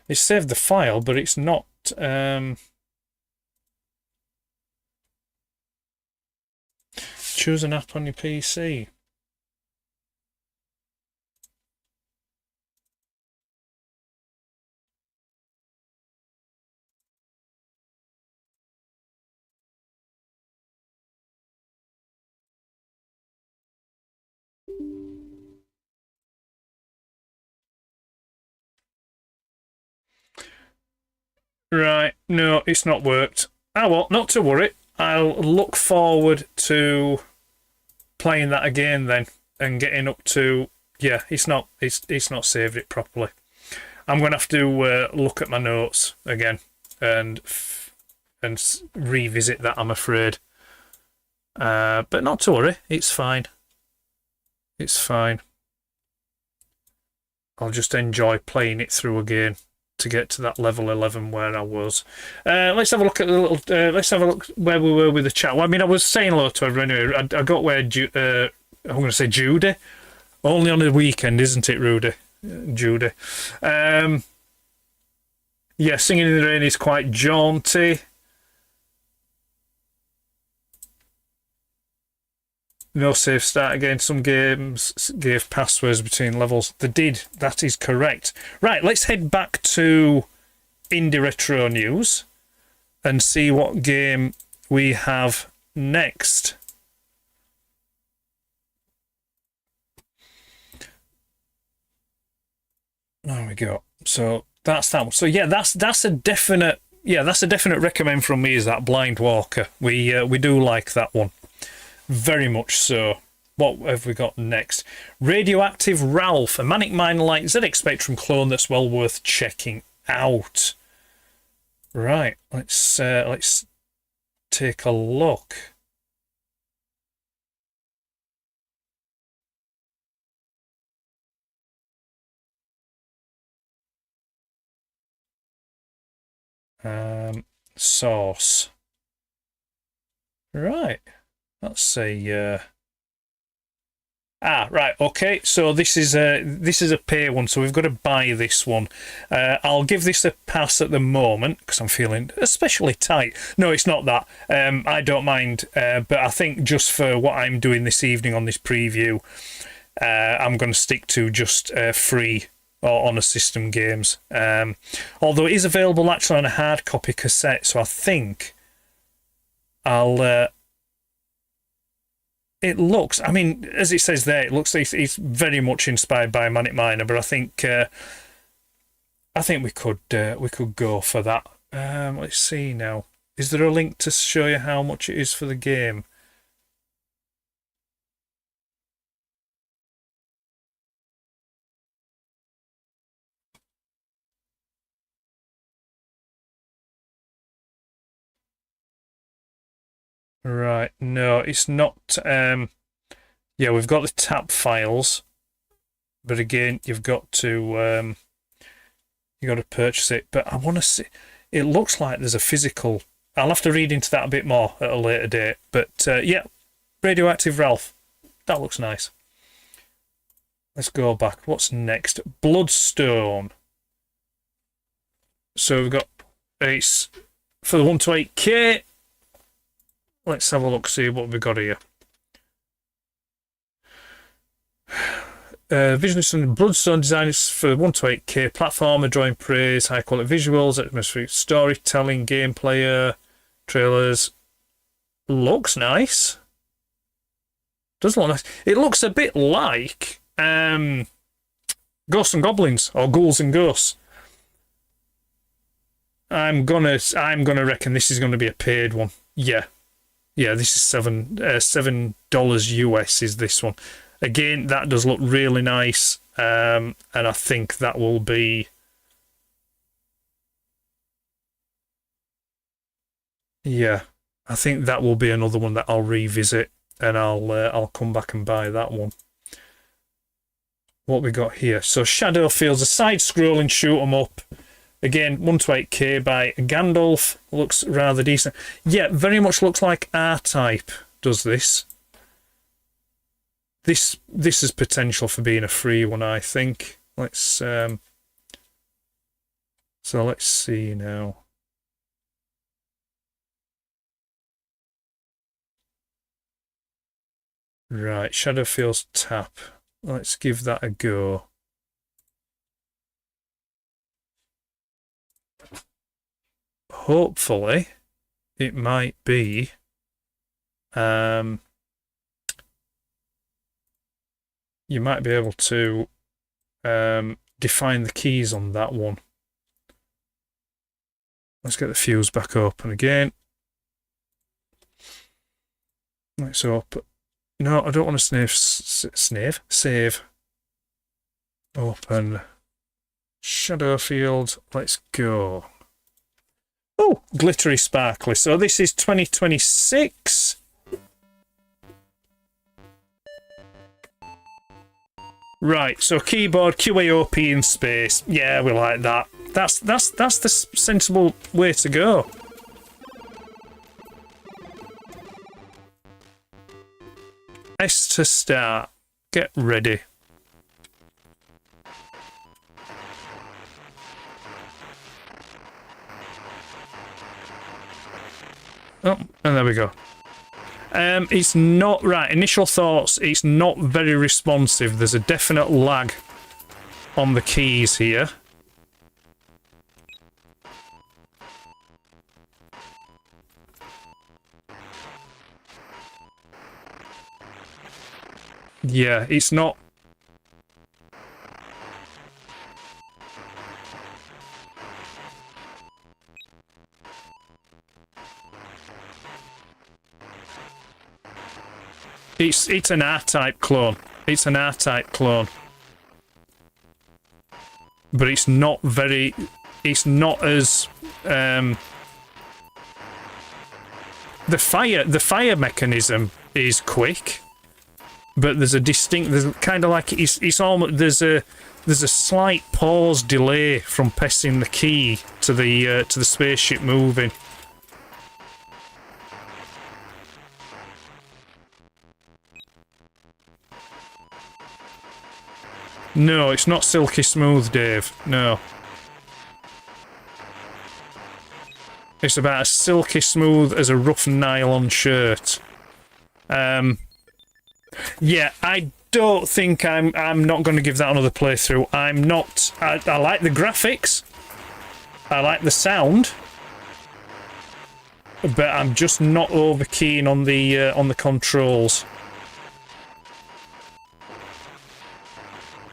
Speaker 1: It saved the file, but it's not. Choose an app on your PC. Right, no, it's not worked. Ah, well, not to worry. I'll look forward to playing that again then and getting up to. Yeah, it's not saved it properly. I'm going to have to look at my notes again and revisit that, I'm afraid. But not to worry, it's fine. It's fine. I'll just enjoy playing it through again to get to that level 11 where I was. Let's have a look at the little. Let's have a look where we were with the chat. Well, I mean, I was saying hello to everyone anyway. I got where I'm going to say Judy. Only on the weekend, isn't it, Rudy? Judy. Yeah, Singing in the Rain is quite jaunty. No safe start again. Some games gave passwords between levels. They did. That is correct. Right, let's head back to Indie Retro News and see what game we have next. There we go. So that's that one. So yeah, that's a definite recommend from me, is that Blind Walker. We do like that one. Very much so. What have we got next? Radioactive Ralph, a Manic Miner-like ZX Spectrum clone that's well worth checking out. Right, let's take a look. Source. Right. Let's see. Right. Okay. So this is a pay one, so we've got to buy this one. I'll give this a pass at the moment because I'm feeling especially tight. No, it's not that. I don't mind, but I think just for what I'm doing this evening on this preview, I'm going to stick to just free or on a system games. Although it is available actually on a hard copy cassette, so I think I'll. It looks, I mean, as it says there, it looks like it's very much inspired by Manic Miner, but I think we could go for that. Let's see now. Is there a link to show you how much it is for the game? Right, no, it's not. Yeah, we've got the tap files, but again, you've got to purchase it. But I want to see. It looks like there's a physical. I'll have to read into that a bit more at a later date. But yeah, Radioactive Ralph, that looks nice. Let's go back. What's next? Bloodstone. So we've got Ace for the 128K. Let's have a look, see what we've got here. Visually Bloodstone design is for 128K platformer, drawing praise, high quality visuals, atmospheric storytelling, gameplay, trailers. Looks nice. Does look nice. It looks a bit like Ghosts and Goblins or Ghouls and Ghosts. I'm gonna reckon this is gonna be a paid one. Yeah. Yeah, this is $7 US is this one. Again, that does look really nice, and I think that will be. Yeah, I think that will be another one that I'll revisit, and I'll come back and buy that one. what we got here. So Shadow Fields, a side-scrolling shoot 'em up. Again, 128K by Gandalf. Looks rather decent. Yeah, very much looks like R-Type does this. This has potential for being a free one, I think. Let's so let's see now. Right, Shadowfield's tap. Let's give that a go. Hopefully, it might be. You might be able to define the keys on that one. Let's get the fuse back open again. Let's open. No, I don't want to save. Open. Shadowfield. Let's go. Oh, glittery sparkly. So this is 2026. Right, so keyboard QAOP in space. Yeah, we like that. That's the sensible way to go. S to start. Get ready. Oh, and there we go. It's not right. Initial thoughts, it's not very responsive. There's a definite lag on the keys here. Yeah, it's not. It's an R-Type clone. It's an R-Type clone. But it's not very... It's not as... The fire mechanism is quick, but there's a distinct... There's kind of like... It's almost... There's a slight pause delay from pressing the key to the spaceship moving. No, it's not silky smooth, Dave. No. It's about as silky smooth as a rough nylon shirt. Yeah, I don't think I'm not going to give that another playthrough. I'm not. I like the graphics. I like the sound. But I'm just not over keen on the controls.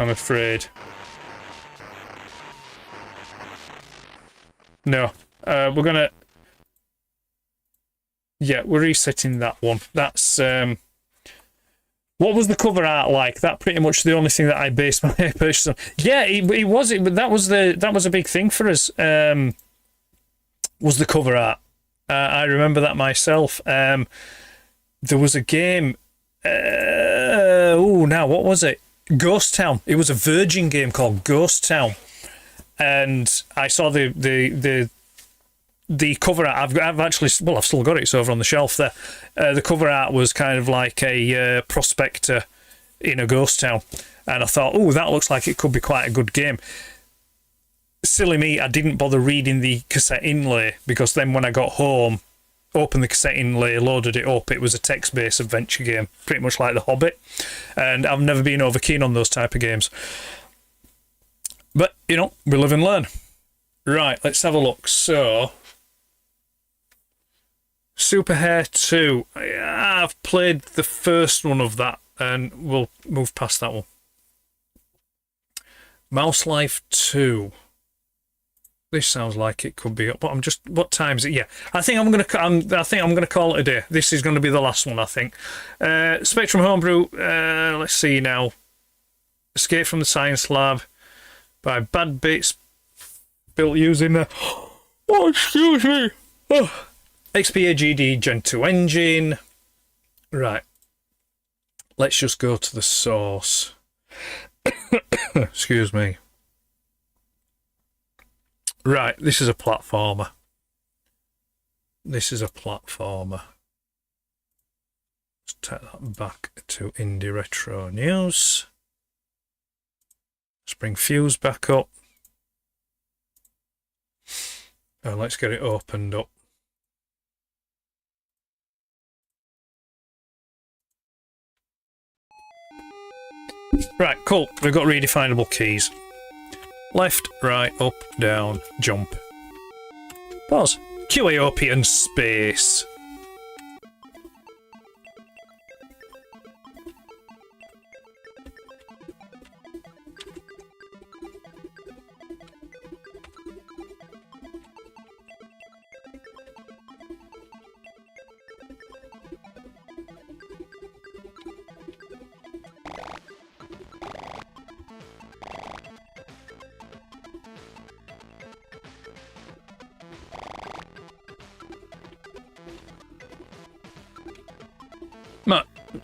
Speaker 1: I'm afraid. No. We're gonna... Yeah, we're resetting that one. That's... What was the cover art like? That pretty much the only thing that I based my purchase on. Yeah, it was. But that was a big thing for us. Was the cover art. I remember that myself. There was a game... now, what was it? Ghost Town. It was a Virgin game called Ghost Town, and I saw the cover art. I've actually, well, I've still got it. It's over on the shelf there. The cover art was kind of like a prospector in a ghost town, and I thought, oh, that looks like it could be quite a good game. Silly me, I didn't bother reading the cassette inlay, because then when I got home, opened the cassette inlay, loaded it up, it was a text-based adventure game, pretty much like The Hobbit, and I've never been over keen on those type of games. But, you know, we live and learn. Right, let's have a look. So, Super Hair 2. I've played the first one of that, and we'll move past that one. Mouse Life 2. This sounds like it could be up, but I'm just... What time is it? Yeah, I think I'm gonna call it a day. This is going to be the last one, I think. Spectrum Homebrew. Let's see now. Escape from the Science Lab by Bad Bits, built using the... Oh, excuse me. Oh. XPA GD Gen 2 engine. Right. Let's just go to the source. Excuse me. Right, this is a platformer. This is a platformer. Let's take that back to Indie Retro News. Let's bring Fuse back up. And let's get it opened up. Right, cool. We've got redefinable keys. Left, right, up, down, jump. Pause. QAOP and space.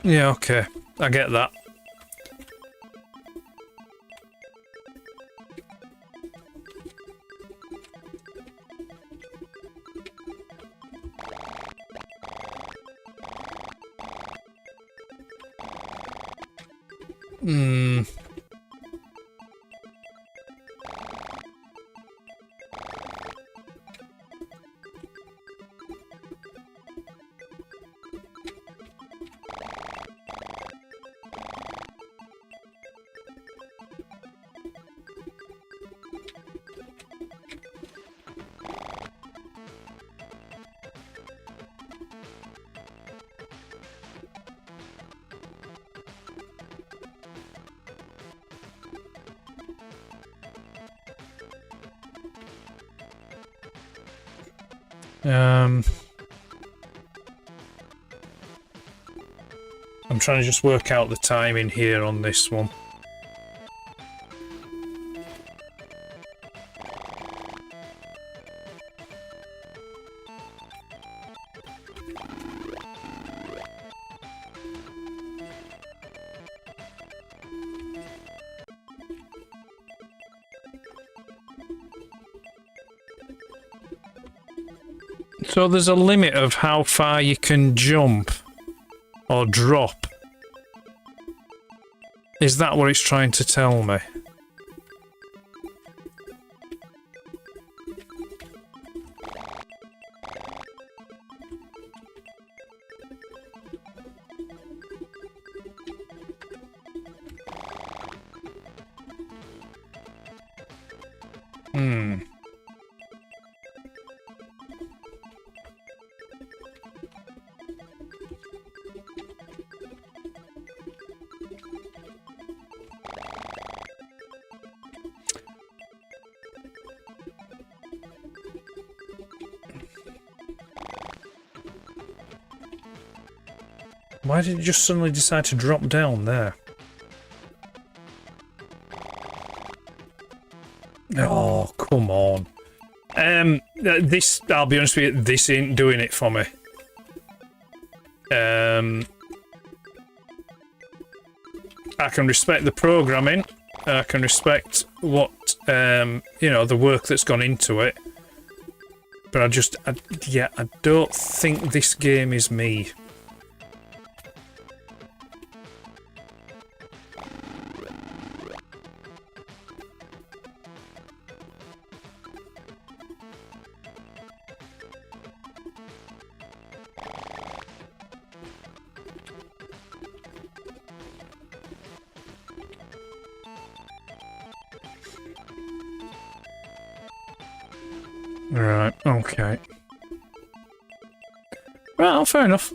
Speaker 1: Yeah, okay. I get that. I'm trying to just work out the timing here on this one. So there's a limit of how far you can jump or drop. Is that what it's trying to tell me? Why did it just suddenly decide to drop down there? Oh, come on. This, I'll be honest with you, this ain't doing it for me. I can respect the programming. I can respect what, you know, the work that's gone into it. But I don't think this game is me. Right, okay. Well, fair enough.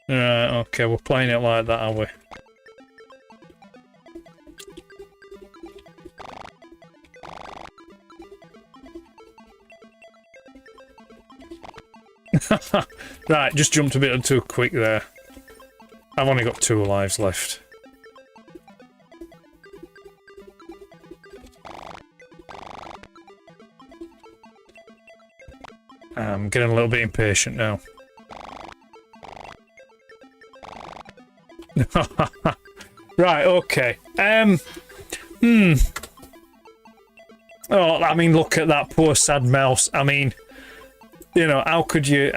Speaker 1: Right, okay, we're playing it like that, are we? Right, just jumped a bit too quick there. I've only got 2 lives left. I'm getting a little bit impatient now. Right, okay. Oh, I mean, look at that poor sad mouse. I mean, you know, how could you,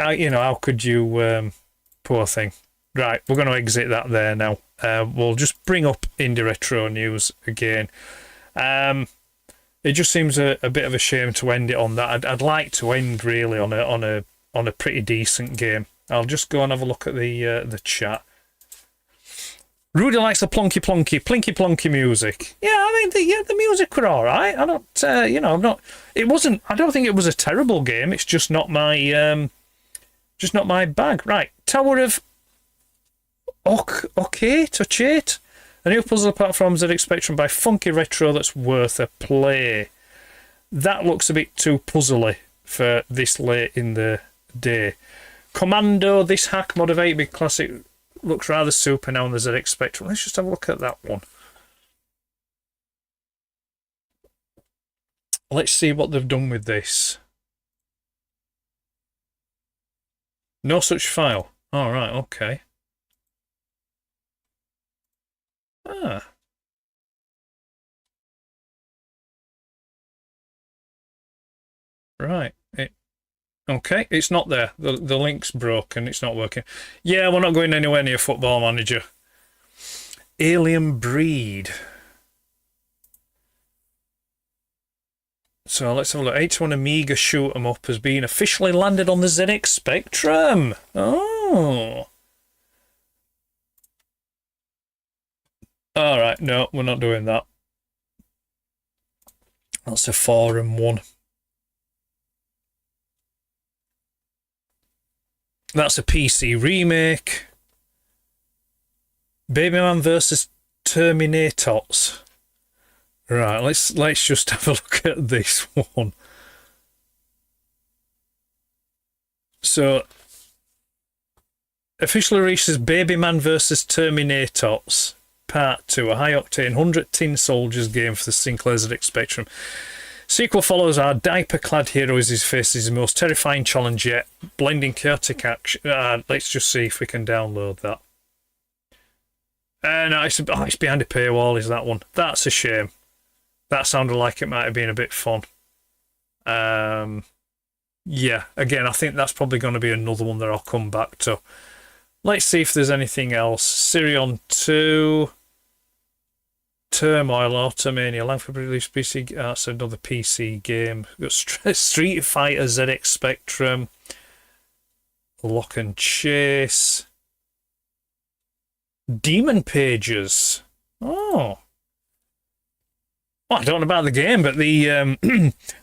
Speaker 1: poor thing. Right, we're going to exit that there now. We'll just bring up Indie Retro News again. It just seems a bit of a shame to end it on that. I'd like to end really on a pretty decent game. I'll just go and have a look at the chat. Rudy likes the plinky plonky music. Yeah, I mean the music were all right. I don't, I'm not. It wasn't. I don't think it was a terrible game. It's just not my bag. Right, Tower of Touchate. A new puzzle platform ZX Spectrum by Funky Retro that's worth a play. That looks a bit too puzzly for this late in the day. Commando, this hack mod of 8-bit classic looks rather super now on the ZX Spectrum. Let's just have a look at that one. Let's see what they've done with this. No such file. All right, okay. Ah. Right. Okay, it's not there. The link's broken. It's not working. Yeah, we're not going anywhere near Football Manager. Alien Breed. So let's have a look. 81 Amiga shoot 'em up has been officially landed on the ZX Spectrum. Oh. All right, no, we're not doing that. That's a 4-1. That's a PC remake. Babyman versus Terminators. Right, let's just have a look at this one. So, officially releases Babyman versus Terminators Part 2, a high-octane 100 Tin Soldiers game for the Sinclair ZX Spectrum. Sequel follows our diaper-clad hero as he faces his most terrifying challenge yet, blending chaotic action. Let's just see if we can download that. No, it's behind a paywall, is that one? That's a shame. That sounded like it might have been a bit fun. Yeah, again, I think that's probably going to be another one that I'll come back to. Let's see if there's anything else. Sirion 2... Turmoil, Automania, Langford released PC. That's another PC game. We've got Street Fighter ZX Spectrum, Lock and Chase, Demon Pages. Oh, well, I don't know about the game, but the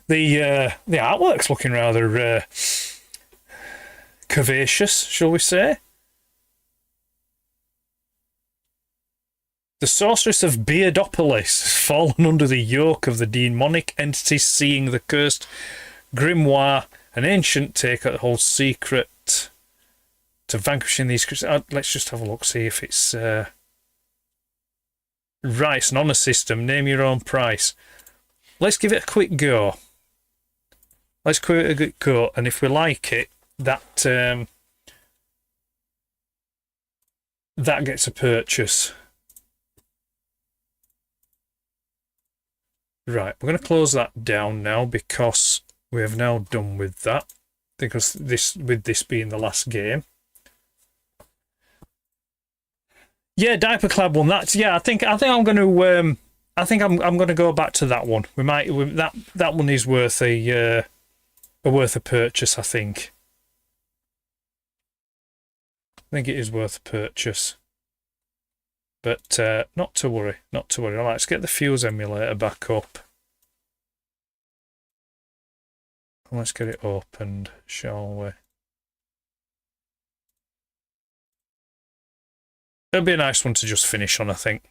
Speaker 1: the artwork's looking rather curvaceous, shall we say? The sorceress of Beardopolis has fallen under the yoke of the demonic entity, seeing the cursed grimoire, an ancient take that holds secret to vanquishing these creatures. Let's just have a look, see if it's right. It's an honor system. Name your own price. Let's give it a quick go. Let's give it a good go, and if we like it, that gets a purchase. Right, we're going to close that down now because we have now done with that. Because this being the last game. Yeah, Diaper Club one. That's I think I'm going to I'm going to go back to that one. That one is worth a purchase. I think it is worth a purchase. But not to worry, not to worry. All right, let's get the Fuse emulator back up. Let's get it opened, shall we? It'll be a nice one to just finish on, I think.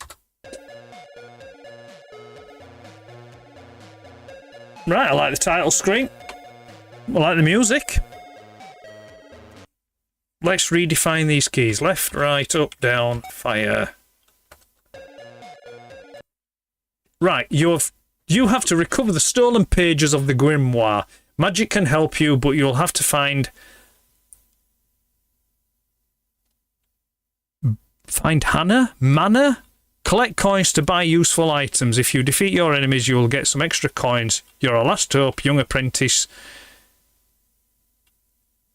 Speaker 1: Right, I like the title screen. I like the music. let's redefine these keys. Left, right, up, down, fire. Right, you have to recover the stolen pages of the grimoire. Magic can help you, but you'll have to find mana? Collect coins to buy useful items. If you defeat your enemies, you will get some extra coins. You're a last hope, young apprentice.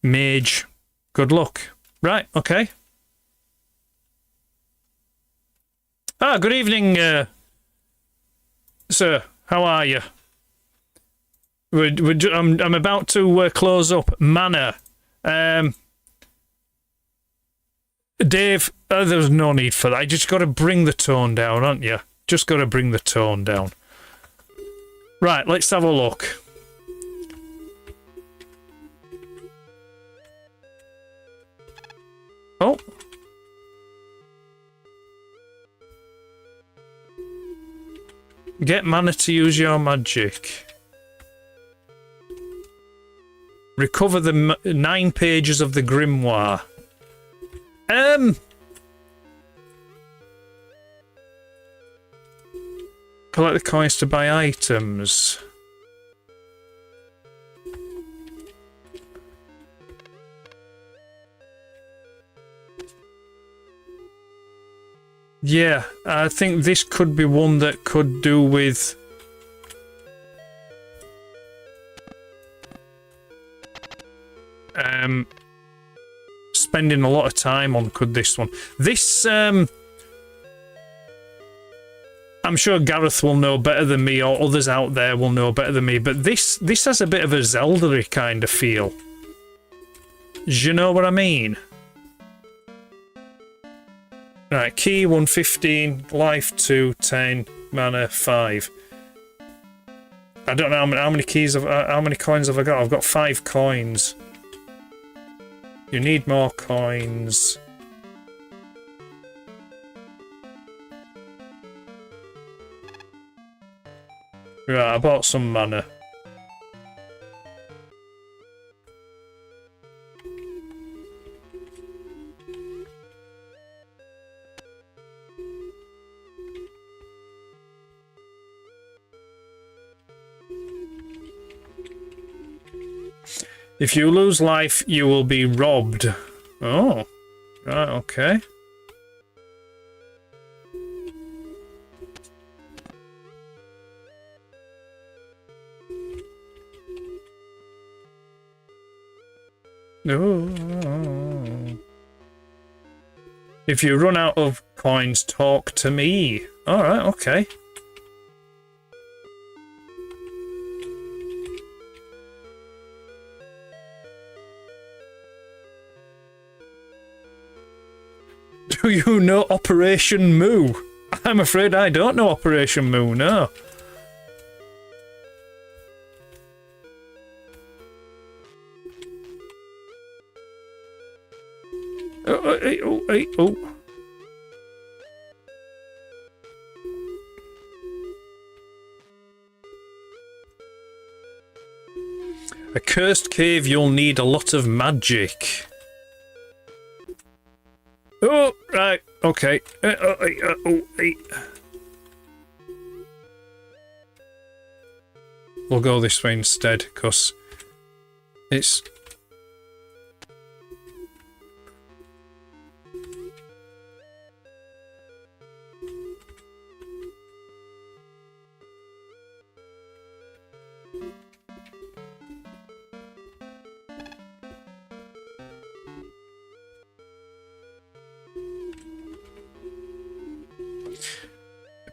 Speaker 1: Mage. Good luck. Right, okay. Ah, good evening, sir. How are you? I'm about to close up. Mana. Dave, there's no need for that. You just got to bring the tone down, aren't you? Just got to bring the tone down. Right, let's have a look. Oh. Get mana to use your magic. Recover the 9 pages of the grimoire. Collect the coins to buy items. Yeah, I think this could be one that could do with... spending a lot of time on, could this one. This, I'm sure Gareth will know better than me, or others out there will know better than me, but this has a bit of a Zelda-y kind of feel. Do you know what I mean? Right, key 115, life 2, 10, mana 5. I don't know how many keys how many coins have I got? I've got 5 coins. You need more coins. Right, I bought some mana. If you lose life, you will be robbed. Oh, right, okay. Oh. If you run out of coins, talk to me. All right, okay. Do you know Operation Moo? I'm afraid I don't know Operation Moo, no. Oh. A cursed cave, you'll need a lot of magic. Oh, right, okay. We'll go this way instead, because it's...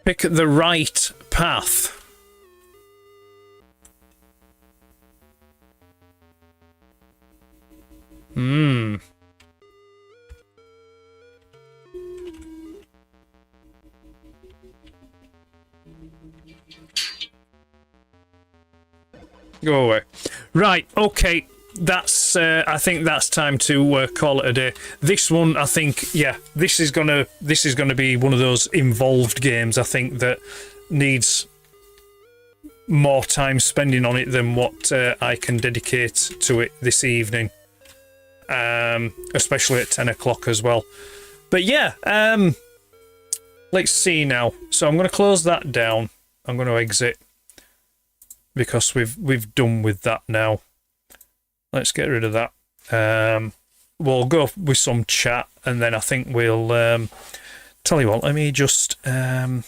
Speaker 1: Pick the right path. Go away. Right, okay. That's I think that's time to call it a day. This one, I think, yeah, this is gonna be one of those involved games, I think, that needs more time spending on it than what I can dedicate to it this evening. especially at 10 o'clock as well. But yeah, let's see now. So I'm going to close that down. I'm going to exit because we've done with that now. Let's get rid of that. We'll go with some chat, and then I think we'll tell you what. Let me just there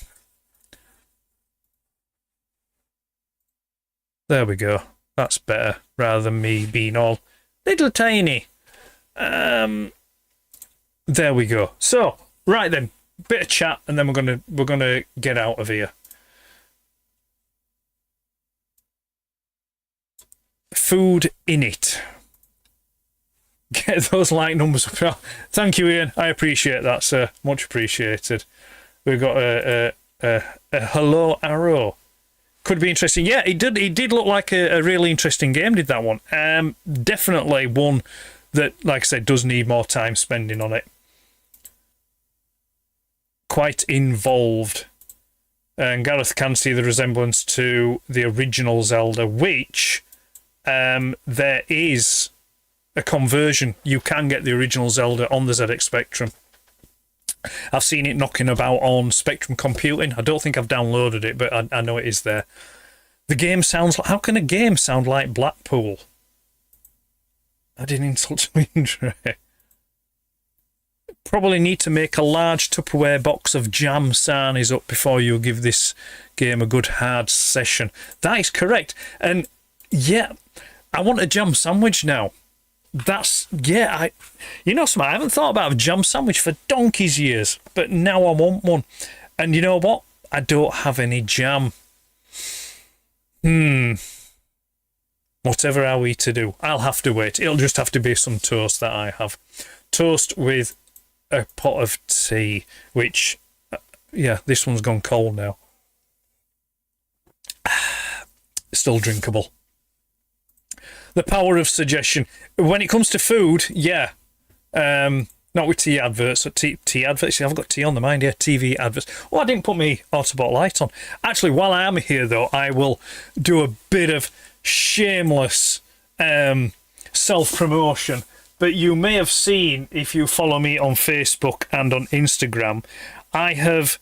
Speaker 1: we go. That's better rather than me being all little tiny. There we go. So right then, bit of chat, and then we're gonna get out of here. Food in it. Get those like numbers up. Thank you, Ian. I appreciate that, sir. Much appreciated. We've got a hello arrow. Could be interesting. Yeah, it did look like a really interesting game, did that one. Definitely one that, like I said, does need more time spending on it. Quite involved. And Gareth can see the resemblance to the original Zelda, which there is a conversion. You can get the original Zelda on the ZX Spectrum. I've seen it knocking about on Spectrum Computing. I don't think I've downloaded it, but I know it is there. The game sounds like... How can a game sound like Blackpool? I didn't insult to injury. Probably need to make a large Tupperware box of jam sarnies up before you give this game a good hard session. That is correct. And yeah, I want a jam sandwich now. That's, yeah, you know something, I haven't thought about a jam sandwich for donkey's years, but now I want one. And you know what? I don't have any jam. Whatever are we to do? I'll have to wait. It'll just have to be some toast that I have. Toast with a pot of tea, which, yeah, this one's gone cold now. Still drinkable. The power of suggestion. When it comes to food, yeah. Not with tea adverts. Tea adverts. I've got tea on the mind, yeah. TV adverts. Oh, I didn't put my Autobot light on. Actually, while I am here, though, I will do a bit of shameless self-promotion. But you may have seen, if you follow me on Facebook and on Instagram, I have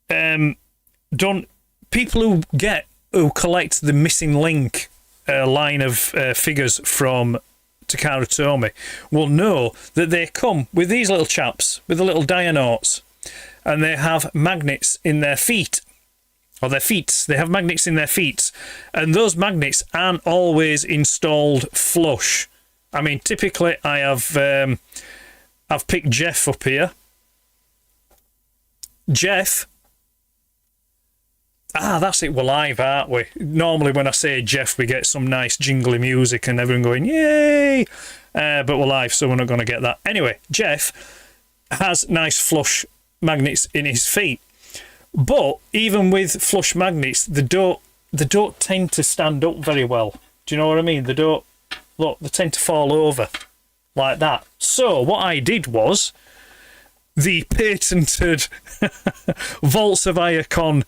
Speaker 1: done... People who collect the missing link line of figures from Takara Tomy will know that they come with these little chaps, with the little Dionauts, and they have magnets in their feet, or their feet. They have magnets in their feet, and those magnets aren't always installed flush. I mean, typically I have I've picked Jeff up here. Jeff. Ah, that's it. We're live, aren't we? Normally when I say Jeff, we get some nice jingly music and everyone going, yay! But we're live, so we're not going to get that. Anyway, Jeff has nice flush magnets in his feet. But even with flush magnets, they don't tend to stand up very well. Do you know what I mean? They don't... Look, they tend to fall over like that. So what I did was the patented Vaults of Iacon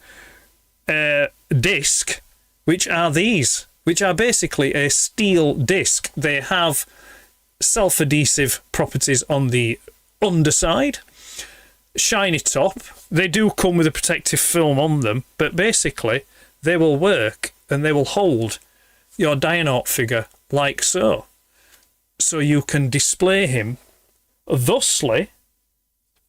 Speaker 1: disc, which are these, which are basically a steel disc. They have self-adhesive properties on the underside, shiny top. They do come with a protective film on them, but basically they will work and they will hold your Dionaut figure like so. So you can display him thusly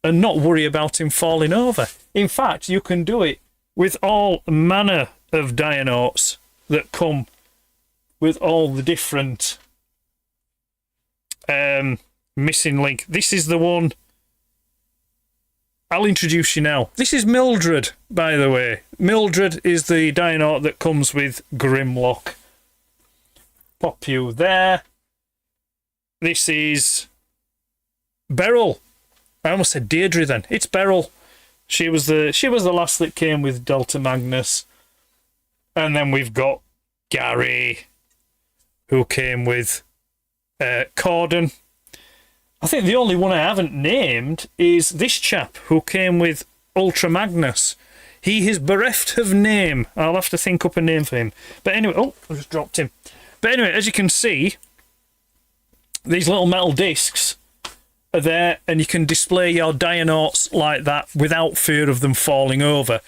Speaker 1: and not worry about him falling over. In fact, you can do it with all manner of Dionauts that come with all the different missing link. This is the one. I'll introduce you now. This is Mildred, by the way. Mildred is the Dionaut that comes with Grimlock. Pop you there. This is Beryl. I almost said Deirdre then. It's Beryl. She was the last that came with Delta Magnus. And then we've got Gary, who came with Corden. I think the only one I haven't named is this chap who came with Ultra Magnus. He is bereft of name. I'll have to think up a name for him. But anyway, oh, I just dropped him. But anyway, as you can see, these little metal discs are there, and you can display your Dionauts like that without fear of them falling over.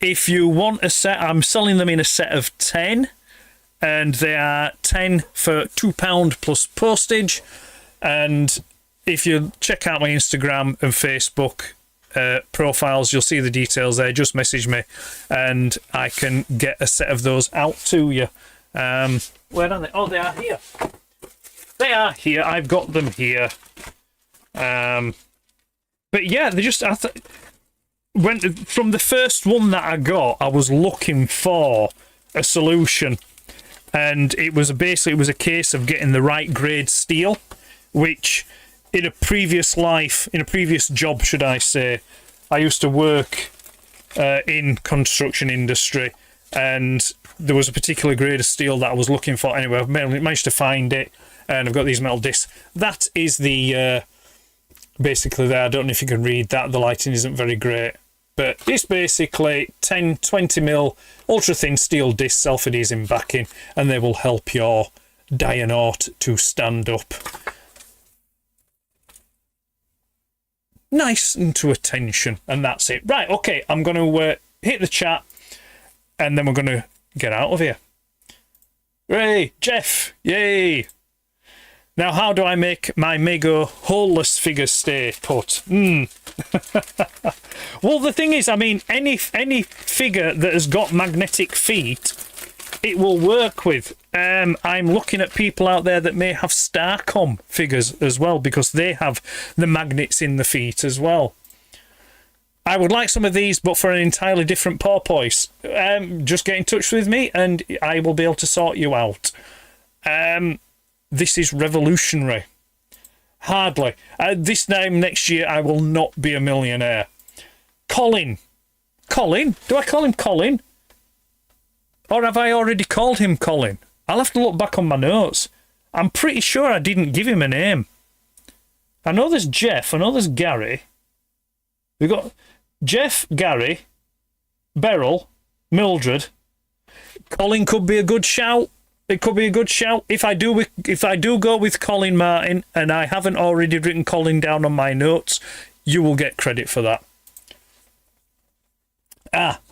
Speaker 1: If you want a set, I'm selling them in a set of 10, and they are 10 for £2 plus postage. And if you check out my Instagram and Facebook profiles, you'll see the details there. Just message me and I can get a set of those out to you. Where are they? Oh, they are here. They are here. I've got them here. But yeah, they just from the first one that I got, I was looking for a solution, and it was a case of getting the right grade steel, which in a previous job, should I say, I used to work in construction industry, and there was a particular grade of steel that I was looking for. Anyway, I've managed to find it, and I've got these metal discs. That is the basically there. I don't know if you can read that. The lighting isn't very great, but it's basically 10-20mm ultra thin steel disc, self-adhesive backing, and they will help your Dionaut to stand up nice and to attention. And that's it. Right, okay, I'm going to hit the chat, and then we're going to get out of here. Hey, Jeff, yay! Now, how do I make my Mego holeless figures stay put? Well, the thing is, I mean, any figure that has got magnetic feet, it will work with. I'm looking at people out there that may have Starcom figures as well, because they have the magnets in the feet as well. I would like some of these, but for an entirely different porpoise. Just get in touch with me and I will be able to sort you out. This is revolutionary. Hardly. This time next year, I will not be a millionaire. Colin. Colin? Do I call him Colin? Or have I already called him Colin? I'll have to look back on my notes. I'm pretty sure I didn't give him a name. I know there's Jeff. I know there's Gary. We've got Jeff, Gary, Beryl, Mildred. Colin could be a good shout. It could be a good shout. If I do go with Colin Martin, and I haven't already written Colin down on my notes, you will get credit for that.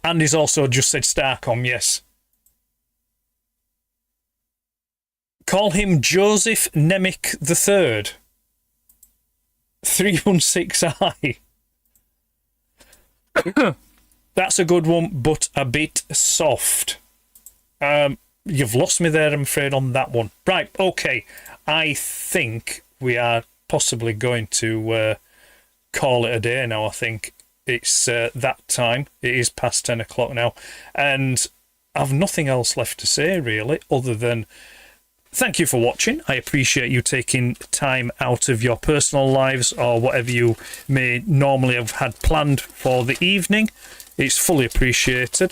Speaker 1: Andy's also just said Starcom, yes. Call him Joseph Nemec III. 316i. That's a good one, but a bit soft. You've lost me there, I'm afraid, on that one. Right, okay. I think we are possibly going to call it a day now. I think it's that time. It is past 10 o'clock now. And I've nothing else left to say, really, other than thank you for watching. I appreciate you taking time out of your personal lives or whatever you may normally have had planned for the evening. It's fully appreciated.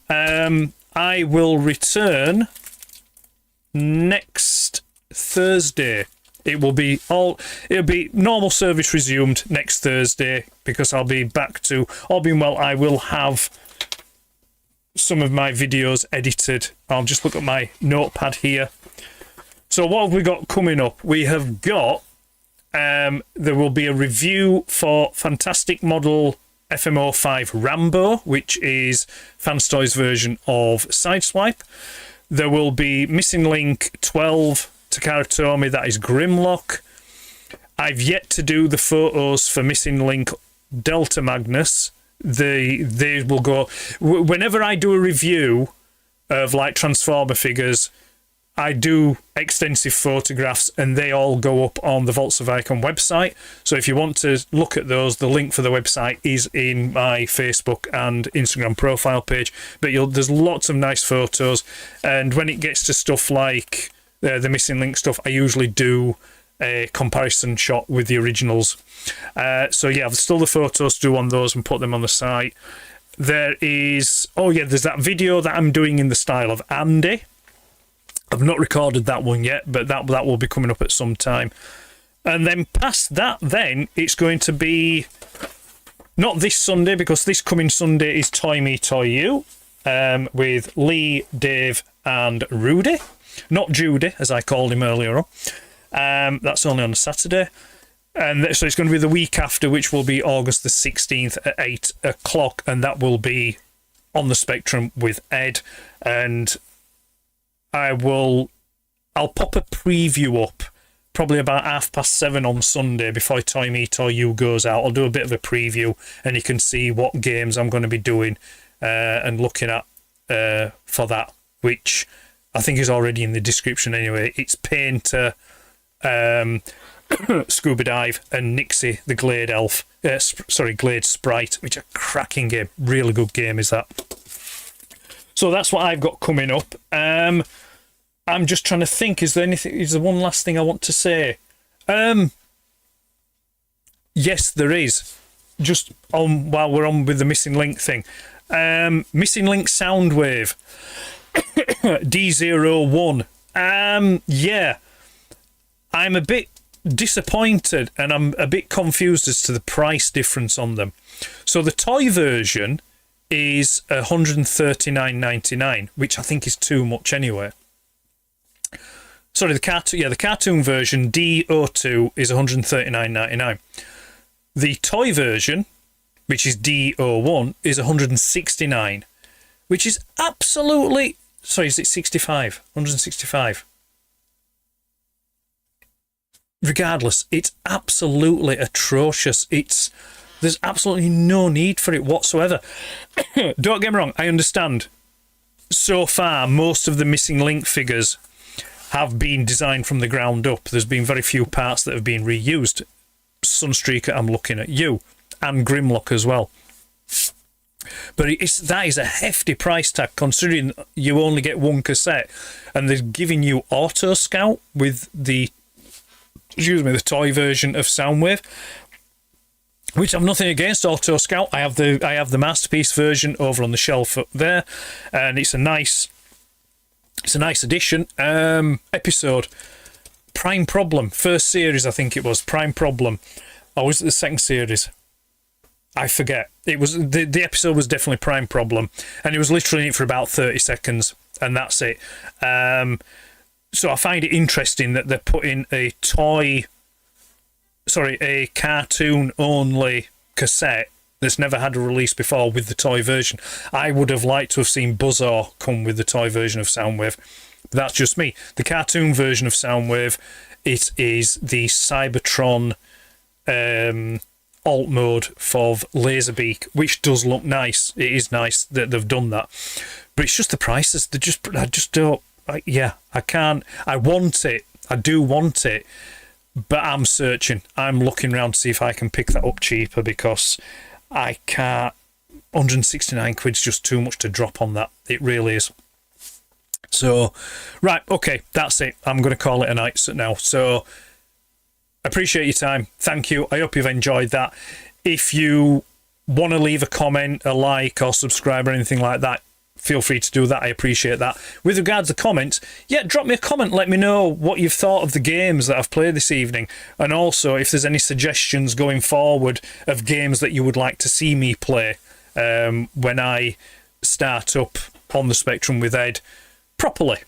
Speaker 1: I will return next Thursday. It'll be normal service resumed next Thursday, because I'll be back to, all being well, I will have some of my videos edited. I'll just look at my notepad here. So what have we got coming up? We have got, there will be a review for Fantastic Model FMO5 Rambo, which is Fanstoy's version of Sideswipe. There will be Missing Link 12 Takara Tomy, that is Grimlock. I've yet to do the photos for Missing Link Delta Magnus. They will go, whenever I do a review of like Transformer figures, I do extensive photographs, and they all go up on the Vaults of Iacon website. So if you want to look at those, the link for the website is in my Facebook and Instagram profile page. But there's lots of nice photos, and when it gets to stuff like the Missing Link stuff, I usually do a comparison shot with the originals. So yeah, there's still the photos to do on those and put them on the site. There's that video that I'm doing in the style of Andy. I've not recorded that one yet, but that will be coming up at some time. And then past that, then it's going to be not this Sunday, because this coming Sunday is Toy Me, Toy You, with Lee, Dave, and Rudy. Not Judy, as I called him earlier on. That's only on a Saturday. And so it's going to be the week after, which will be August the 16th at 8 o'clock. And that will be on the Spectrum with Ed. And I'll pop a preview up probably about 7:30 on Sunday before Toy Me Toy You goes out. I'll do a bit of a preview and you can see what games I'm going to be doing and looking at for that, which I think is already in the description anyway. It's Painter, Scuba Dive, and Nixie the Glade Elf. Glade Sprite, which is a cracking game. Really good game is that. So that's what I've got coming up. I'm just trying to think, is there one last thing I want to say? Yes, there is. Just while we're on with the Missing Link thing. Missing Link Soundwave D01. Yeah. I'm a bit disappointed and I'm a bit confused as to the price difference on them. So the toy version is $139.99, which I think is too much anyway. Sorry, the cartoon version D02 is $139.99. The toy version, which is D01, is $169, which is absolutely... Sorry, is it 65? 165. Regardless, it's absolutely atrocious. There's absolutely no need for it whatsoever. Don't get me wrong, I understand. So far, most of the Missing Link figures have been designed from the ground up. There's been very few parts that have been reused. Sunstreaker, I'm looking at you, and Grimlock as well. But that is a hefty price tag, considering you only get one cassette, and they're giving you Auto Scout with the toy version of Soundwave, which I've nothing against Auto Scout. I have the Masterpiece version over on the shelf up there, and it's a nice addition. Episode Prime Problem, first series, I think it was Prime Problem, or was it the second series? I forget. It was the episode was definitely Prime Problem, and it was literally in it for about 30 seconds, and that's it. So I find it interesting that they're putting a cartoon only cassette that's never had a release before with the toy version. I would have liked to have seen Buzzsaw come with the toy version of Soundwave. That's just me. The cartoon version of Soundwave, it is the Cybertron alt mode for Laserbeak, which does look nice. It is nice that they've done that, but it's just the prices. I just don't. I can't. I want it. I do want it, but I'm searching. I'm looking around to see if I can pick that up cheaper, because I can't. 169 quid's just too much to drop on that. It really is. So, right, okay, that's it. I'm going to call it a night now. So, appreciate your time. Thank you. I hope you've enjoyed that. If you want to leave a comment, a like, or subscribe or anything like that, feel free to do that. I appreciate that. With regards to comments, drop me a comment. Let me know what you've thought of the games that I've played this evening, and also if there's any suggestions going forward of games that you would like to see me play when I start up on the Spectrum with Ed properly,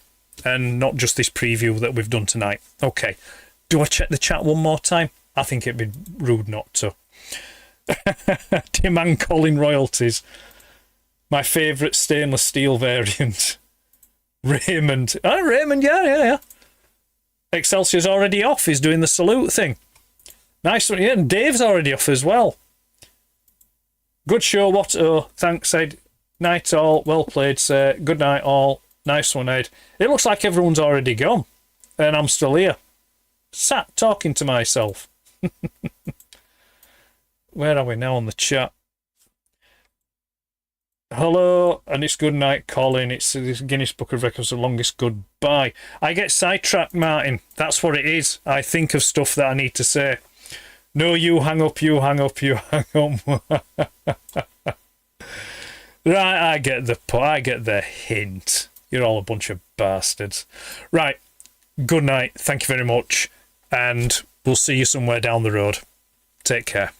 Speaker 1: and not just this preview that we've done tonight. Okay, do I check the chat one more time? I think it'd be rude not to. Demand calling royalties. My favourite stainless steel variant. Raymond. Oh, Raymond, yeah. Excelsior's already off. He's doing the salute thing. Nice one. Yeah, and Dave's already off as well. Good show, what? Oh, thanks, Ed. Night all. Well played, sir. Good night, all. Nice one, Ed. It looks like everyone's already gone, and I'm still here. Sat talking to myself. Where are we now on the chat? Hello, and it's good night, Colin. It's the Guinness Book of Records, the longest goodbye. I get sidetracked, Martin. That's what it is. I think of stuff that I need to say. No, you hang up, you hang up, you hang up. Right, I get the hint. You're all a bunch of bastards. Right, good night. Thank you very much, and we'll see you somewhere down the road. Take care.